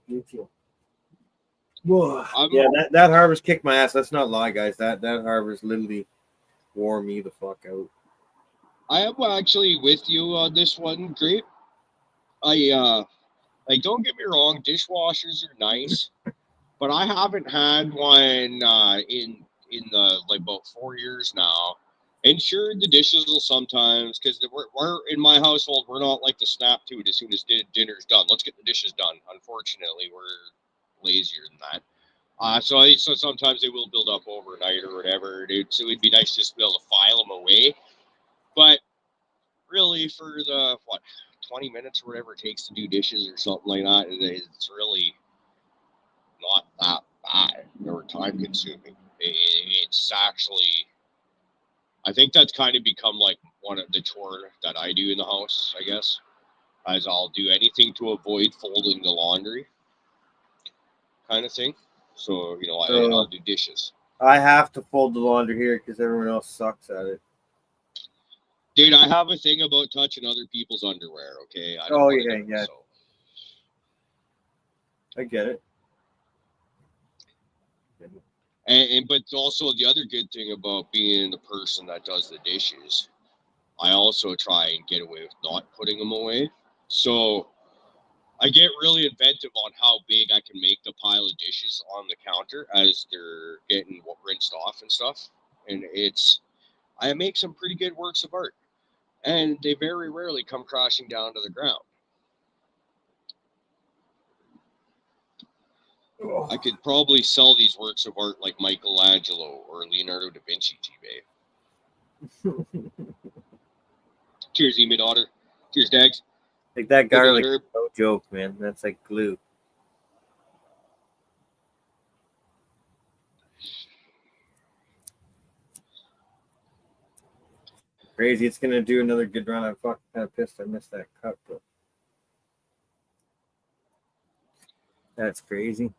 Speaker 1: Get you. Whoa. Yeah, that harvest kicked my ass. Let's not lie, guys. That harvest literally wore me the fuck out.
Speaker 2: I am actually with you on this one, Grape. Like, don't get me wrong, dishwashers are nice, but I haven't had one in the like about 4 years now. And sure, the dishes will sometimes, because we're in my household, we're not like the snap to it as soon as dinner's done. Let's get the dishes done. Unfortunately, we're lazier than that. So sometimes they will build up overnight or whatever. So it'd be nice just to be able to file them away. But really, for the 20 minutes or whatever it takes to do dishes or something like that, it's really not that bad or time consuming. It's actually, I think that's kind of become like one of the chore that I do in the house, I guess, as I'll do anything to avoid folding the laundry kind of thing. So, I'll do dishes.
Speaker 1: I have to fold the laundry here because everyone else sucks at it.
Speaker 2: Dude, I have a thing about touching other people's underwear, okay?
Speaker 1: Yeah.
Speaker 2: So.
Speaker 1: I get it.
Speaker 2: But also the other good thing about being the person that does the dishes, I also try and get away with not putting them away. So I get really inventive on how big I can make the pile of dishes on the counter as they're getting rinsed off and stuff. And I make some pretty good works of art. And they very rarely come crashing down to the ground. I could probably sell these works of art like Michelangelo or Leonardo da Vinci, G-Bay. Cheers, Emi daughter. Cheers, Dags.
Speaker 1: Like that garlic, no joke, man. That's like glue. Crazy. It's gonna do another good run. I'm fucking kind of pissed I missed that cut, but that's crazy.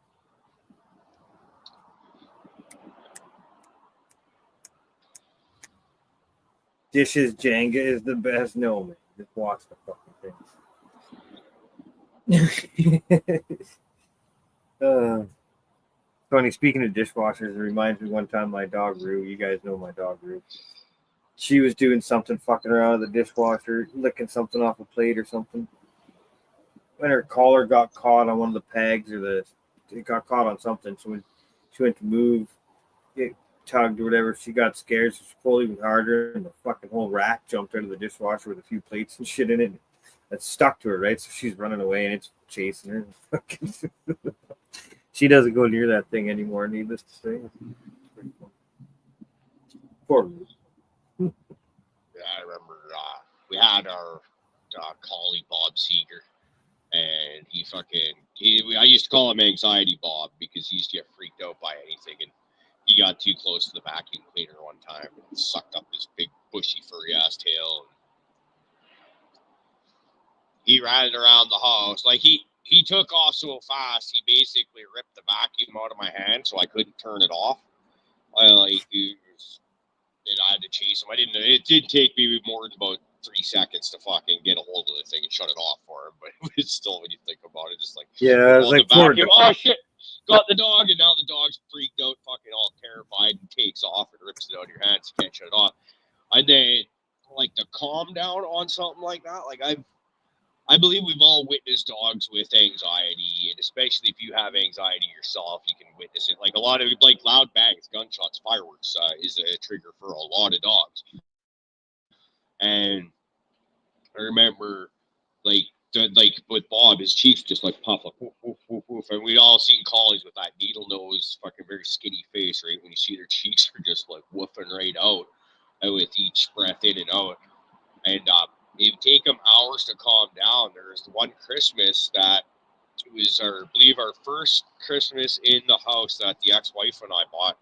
Speaker 1: Dishes Jenga is the best. No, man. Just watch the fucking things. Funny, speaking of dishwashers, it reminds me one time my dog Rue, you guys know my dog Rue. She was doing something fucking around with the dishwasher, licking something off a plate or something. When her collar got caught on one of the pegs it got caught on something. So when she went to move, it tugged or whatever, she got scared, so she pulled even harder, and the fucking whole rack jumped out of the dishwasher with a few plates and shit in it. That stuck to her, right? So she's running away and it's chasing her. She doesn't go near that thing anymore, needless to say. Poor me.
Speaker 2: Yeah, I remember we had our collie Bob Seeger, and I used to call him Anxiety Bob because he used to get freaked out by anything, and he got too close to the vacuum cleaner one time and sucked up his big bushy furry ass tail. And he ran around the house like he took off so fast he basically ripped the vacuum out of my hand so I couldn't turn it off. I had to chase him. It did take me more than about 3 seconds to fucking get a hold of the thing and shut it off for him, but it's still, when you think about it, it's like,
Speaker 1: yeah, it's like
Speaker 2: the vacuum, oh shit, got the dog, and now the dog's freaked out, fucking all terrified, and takes off and rips it out of your hands. You can't shut it off. And then, like, to calm down on something like that, like, I believe we've all witnessed dogs with anxiety, and especially if you have anxiety yourself, you can witness it. Like a lot of, like, loud bangs, gunshots, fireworks is a trigger for a lot of dogs. And I remember, like with Bob, his cheeks just like puff, like woof, woof, woof, woof. And we'd all seen collies with that needle nose, fucking very skinny face, right? When you see their cheeks are just like woofing right out with each breath in and out. And it would take them hours to calm down. There was one Christmas that it was I believe our first Christmas in the house that the ex-wife and I bought.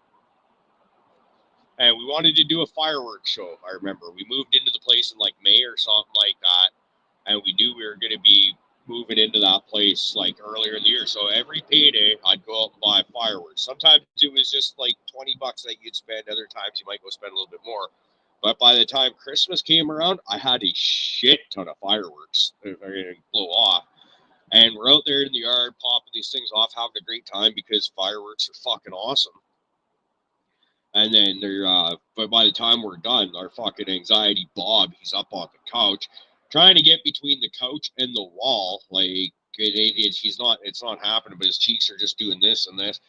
Speaker 2: And we wanted to do a fireworks show. I remember we moved into the place in like May or something like that. And we knew we were going to be moving into that place like earlier in the year. So every payday, I'd go out and buy fireworks. Sometimes it was just like $20 that you'd spend. Other times you might go spend a little bit more. But by the time Christmas came around, I had a shit ton of fireworks that are going to blow off. And we're out there in the yard popping these things off, having a great time because fireworks are fucking awesome. And then but by the time we're done, our fucking anxiety Bob, he's up on the couch, trying to get between the couch and the wall. Like it's not happening, but his cheeks are just doing this and this.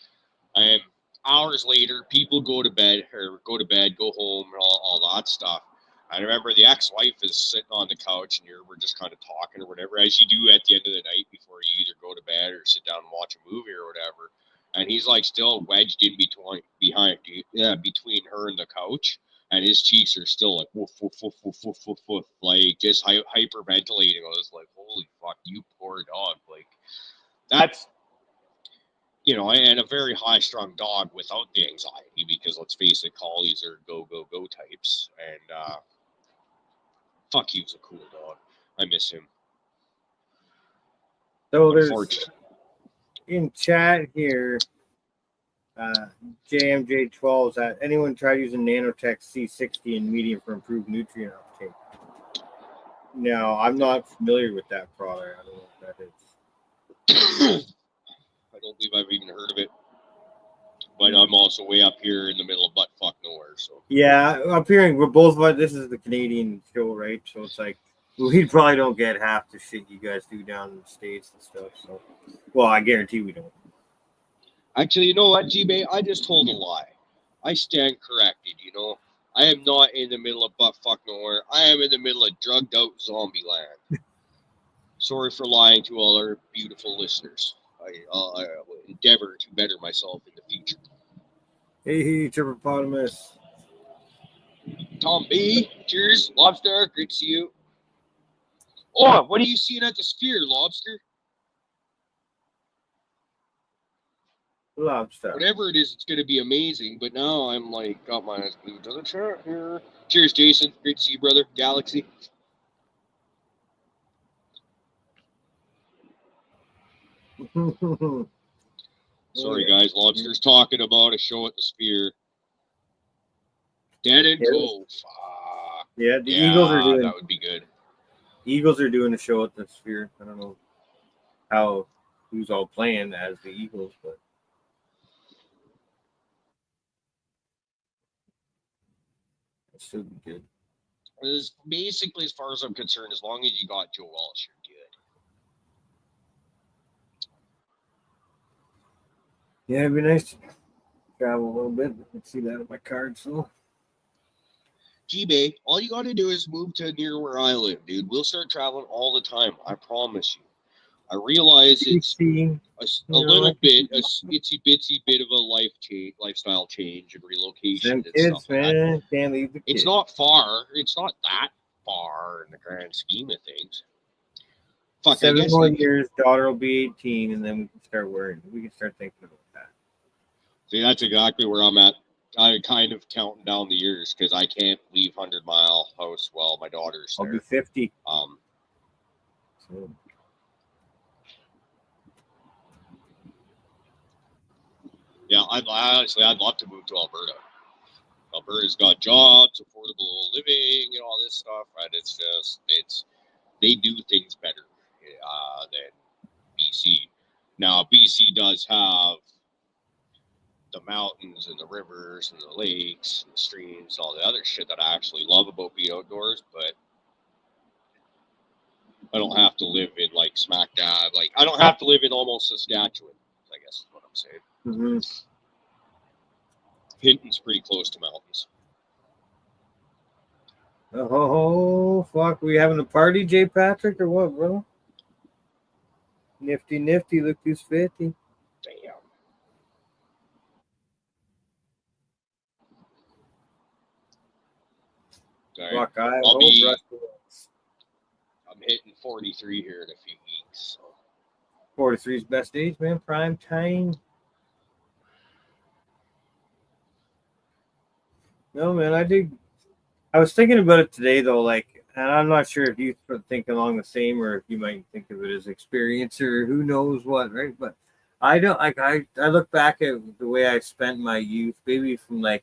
Speaker 2: And hours later, people go to bed, go home, and all that stuff. I remember the ex-wife is sitting on the couch, and we're just kind of talking or whatever, as you do at the end of the night before you either go to bed or sit down and watch a movie or whatever. And he's like still wedged in between her and the couch, and his cheeks are still like woof woof woof woof woof woof woof, like just hyperventilating. I was like, holy fuck, you poor dog. Like that's, and a very high-strung dog without the anxiety, because let's face it, collies are go types. And fuck, he was a cool dog. I miss him.
Speaker 1: So there's in chat here, JMJ12 that anyone try using Nanotech C60 in medium for improved nutrient uptake? No, I'm not familiar with that product. I don't know what that is.
Speaker 2: I don't believe I've even heard of it. But I'm also way up here in the middle of butt-fuck nowhere. So
Speaker 1: yeah, up here, we're both, but this is the Canadian show, right? So it's like we probably don't get half the shit you guys do down in the States and stuff. So, well, I guarantee we don't.
Speaker 2: Actually, you know what, G-Bay? I just told a lie. I stand corrected, I am not in the middle of butt-fuck nowhere. I am in the middle of drugged-out zombie land. Sorry for lying to all our beautiful listeners. I will endeavor to better myself in the future.
Speaker 1: Hey, Trippopotamus.
Speaker 2: Tom B, cheers. Lobster, great to see you. Oh, what are you seeing at the Sphere, Lobster?
Speaker 1: Lobster.
Speaker 2: Whatever it is, it's going to be amazing. But now I'm like, got my eyes glued to the chat here. Cheers, Jason. Great to see you, brother. Galaxy. Sorry, guys. Lobster's talking about a show at the Sphere. Dead and Co. Fuck.
Speaker 1: Yeah, the Eagles are doing.
Speaker 2: That would be good.
Speaker 1: Eagles are doing a show at the Sphere. I don't know who's all playing as the Eagles, but it should be good.
Speaker 2: Basically, as far as I'm concerned, as long as you got Joe Walsh, you're good.
Speaker 1: Yeah, it'd be nice to travel a little bit. I can see that on my card, so.
Speaker 2: G-Bay, all you got to do is move to near where I live, dude. We'll start traveling all the time. I promise you. I realize it's a little bit, a itsy-bitsy bit of a lifestyle change and relocation and
Speaker 1: kids,
Speaker 2: stuff like
Speaker 1: man,
Speaker 2: that.
Speaker 1: can't leave the kids.
Speaker 2: It's not far. It's not that far in the grand scheme of things. Fuck,
Speaker 1: 7 more years, daughter will be 18, and then we can start worrying. We can start thinking about that.
Speaker 2: See, that's exactly where I'm at. I'm kind of counting down the years because I can't leave 100 Mile house while my daughter's there.
Speaker 1: I'll be 50.
Speaker 2: So. Yeah, I'd love to move to Alberta. Alberta's got jobs, affordable living, and all this stuff, and they do things better than BC. Now, BC does have the mountains and the rivers and the lakes and the streams, all the other shit that I actually love about being outdoors, but I don't have to live in like smack dab. Like I don't have to live in almost Saskatchewan, I guess is what I'm saying.
Speaker 1: Mm-hmm.
Speaker 2: Hinton's pretty close to mountains.
Speaker 1: Oh, fuck. We having a party, J. Patrick, or what, bro? Nifty, look who's 50.
Speaker 2: Damn. Sorry.
Speaker 1: Fuck,
Speaker 2: I'm hitting 43 here in a few weeks. So.
Speaker 1: 43 is best age, man. Prime time. No, man, I was thinking about it today, though, like, and I'm not sure if you think along the same or if you might think of it as experience or who knows what, right? But I don't, like, I look back at the way I spent my youth, maybe from, like,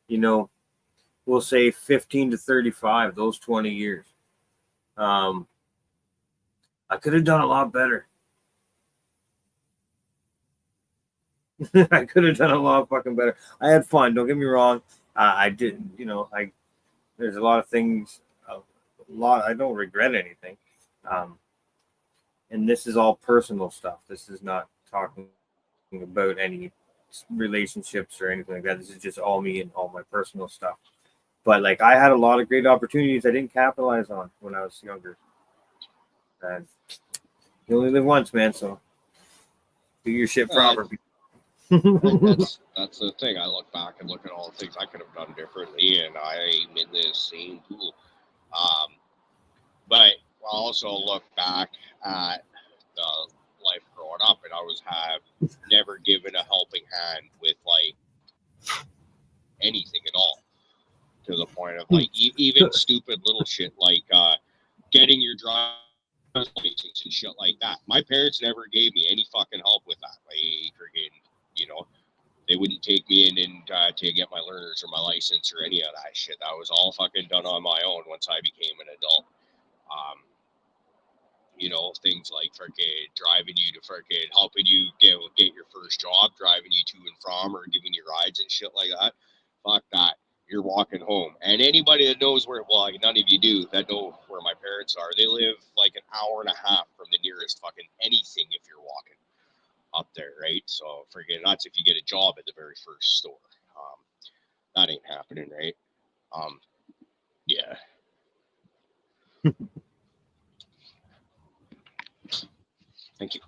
Speaker 1: we'll say 15 to 35, those 20 years. I could have done a lot better. I could have done a lot fucking better. I had fun. Don't get me wrong. I didn't, there's a lot of things, I don't regret anything. And this is all personal stuff. This is not talking about any relationships or anything like that. This is just all me and all my personal stuff. But like, I had a lot of great opportunities I didn't capitalize on when I was younger. And you only live once, man. So do your shit properly.
Speaker 2: That's the thing. I look back and look at all the things I could have done differently, and I'm in this same pool. But I also look back at the life growing up, and I have never given a helping hand with like anything at all. To the point of like even stupid little shit like getting your driver's license and shit like that. My parents never gave me any fucking help with that. Like freaking, they wouldn't take me in and to get my learners or my license or any of that shit. That was all fucking done on my own once I became an adult. Things like freaking driving you to freaking helping you get your first job, driving you to and from, or giving you rides and shit like that. Fuck that. You're walking home. And anybody that knows where, well, none of you do, that know where my parents are, they live like an hour and a half from the nearest fucking anything if you're walking up there, right? So freaking nuts if you get a job at the very first store. That ain't happening, right? Yeah. Thank you.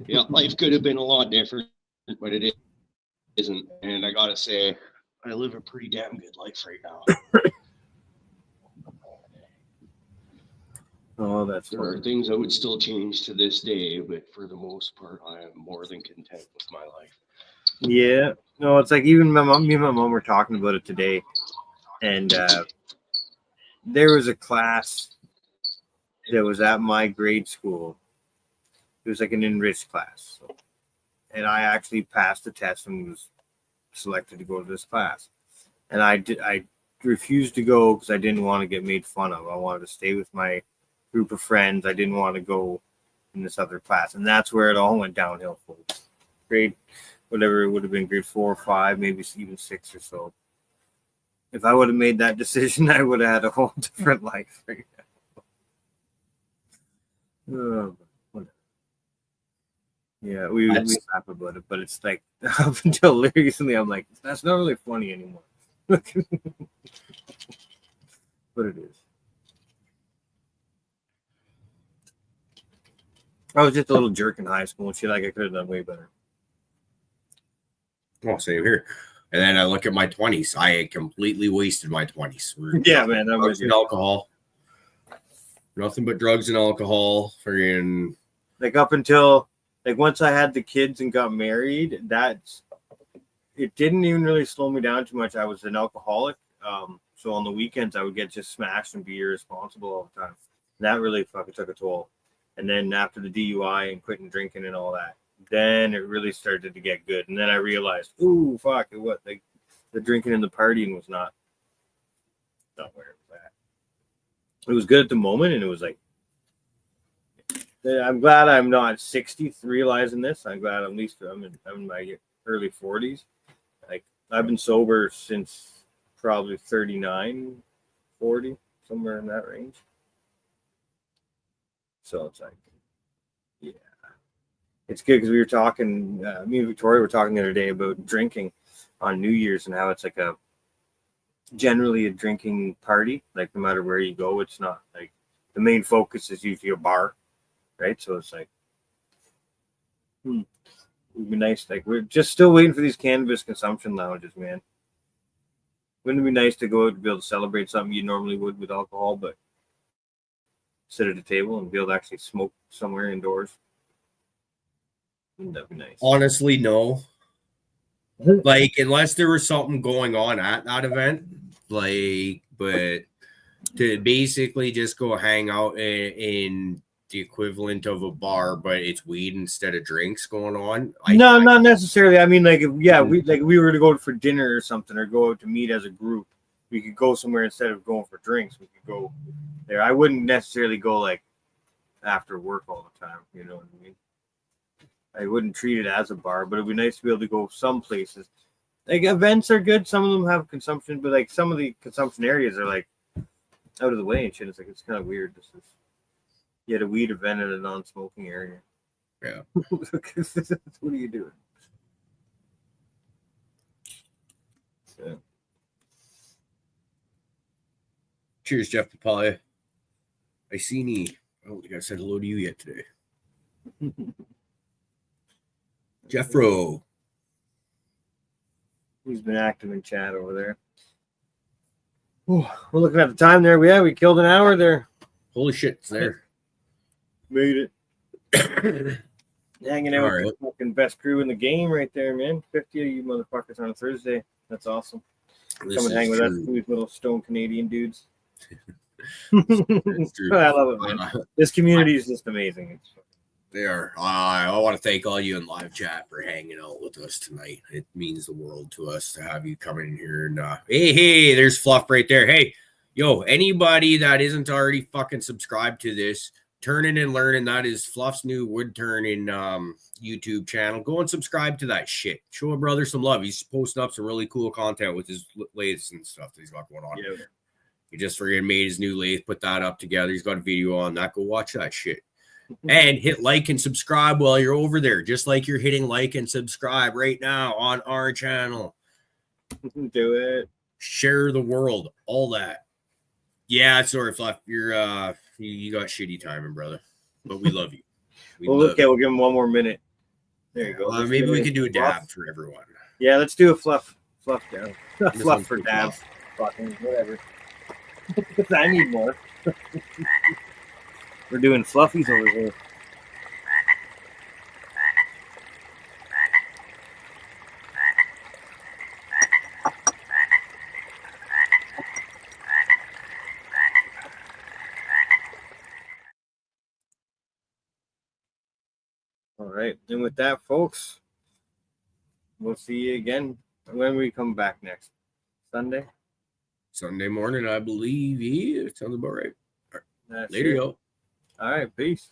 Speaker 2: Yeah, life could have been a lot different, but it isn't. And I gotta say, I live a pretty damn good life right now.
Speaker 1: Oh, there
Speaker 2: are things I would still change to this day, but for the most part, I am more than content with my life.
Speaker 1: Yeah. No, it's like even me and my mom were talking about it today, and there was a class that was at my grade school. It was like an enriched class, and I actually passed the test and was selected to go to this class. And I refused to go because I didn't want to get made fun of. I wanted to stay with my group of friends. I didn't want to go in this other class, and that's where it all went downhill, folks. Grade, whatever it would have been, grade 4 or 5, maybe even 6 or so. If I would have made that decision, I would have had a whole different life. Oh, whatever. Yeah, we laugh about it, but it's like up until recently, I'm like, that's not really funny anymore. But it is. I was just a little jerk in high school and shit. Like I could have done way better.
Speaker 3: Well, same here. And then I look at my 20s. I had completely wasted my 20s.
Speaker 1: Yeah, man. That was
Speaker 3: alcohol. Nothing but drugs and alcohol. Friggin'
Speaker 1: like up until like once I had the kids and got married, it didn't even really slow me down too much. I was an alcoholic. So on the weekends I would get just smashed and be irresponsible all the time. That really fucking took a toll. And then after the DUI and quitting drinking and all that, then it really started to get good. And then I realized, ooh, fuck, what like the drinking and the partying was not where it was at. It was good at the moment, and it was like, I'm glad I'm not 60 realizing this. I'm glad at least I'm in my early 40s. Like I've been sober since probably 39, 40, somewhere in that range. So it's like, yeah, it's good because we were talking, me and Victoria were talking the other day about drinking on New Year's and how it's like generally a drinking party. Like no matter where you go, it's not like the main focus is usually a bar, right? So it's like, it'd be nice. Like we're just still waiting for these cannabis consumption lounges, man. Wouldn't it be nice to go out and be able to celebrate something you normally would with alcohol, but sit at a table and be able to actually smoke somewhere indoors? Wouldn't that be nice?
Speaker 3: Honestly, no. Like, unless there was something going on at that event, like, but to basically just go hang out in the equivalent of a bar, but it's weed instead of drinks going on.
Speaker 1: No, not necessarily. I mean, like, we were to go for dinner or something, or go out to meet as a group. We could go somewhere instead of going for drinks. We could go there. I wouldn't necessarily go like after work all the time. You know what I mean? I wouldn't treat it as a bar, but it'd be nice to be able to go some places. Like events are good. Some of them have consumption, but like some of the consumption areas are like out of the way and shit. It's like it's kind of weird. This is a weed event at a non-smoking area.
Speaker 3: Yeah.
Speaker 1: What are you doing? So.
Speaker 3: Cheers, Jeff Papaya. I seen I don't think I said hello to you yet today. Jeffro.
Speaker 1: He's been active in chat over there. Ooh, we're looking at the time there. We killed an hour there.
Speaker 3: Holy shit, it's there.
Speaker 1: Made it. Hanging out with the fucking best crew in the game right there, man. 50 of you motherfuckers on a Thursday. That's awesome. Come and hang with us, these little stone Canadian dudes. I love it, man. This community is just amazing.
Speaker 3: They are. I want to thank all you in live chat for hanging out with us tonight. It means the world to us to have you coming in here. And hey, there's Fluff right there. Hey, yo, anybody that isn't already fucking subscribed to this, Turning and Learning, that is Fluff's new wood turning YouTube channel. Go and subscribe to that shit. Show a brother some love. He's posting up some really cool content with his lathes and stuff that he's got going on. Yeah. He just freaking made his new lathe, put that up together. He's got a video on that. Go watch that shit. And hit like and subscribe while you're over there, just like you're hitting like and subscribe right now on our channel.
Speaker 1: Do it.
Speaker 3: Share the world. All that. Yeah, sorry, Fluff. You're you got shitty timing, brother. But we love you.
Speaker 1: We'll give him one more minute. There you go.
Speaker 3: Maybe we could do a dab for everyone.
Speaker 1: Yeah, let's do a fluff down. Fluff for dab. Fucking whatever. I need more. We're doing fluffies over here. right. And with that, folks, we'll see you again when we come back next Sunday.
Speaker 3: Sunday morning, I believe. Yeah, sounds about right.
Speaker 1: That's
Speaker 3: Later,
Speaker 1: it.
Speaker 3: y'all.
Speaker 1: All right. Peace.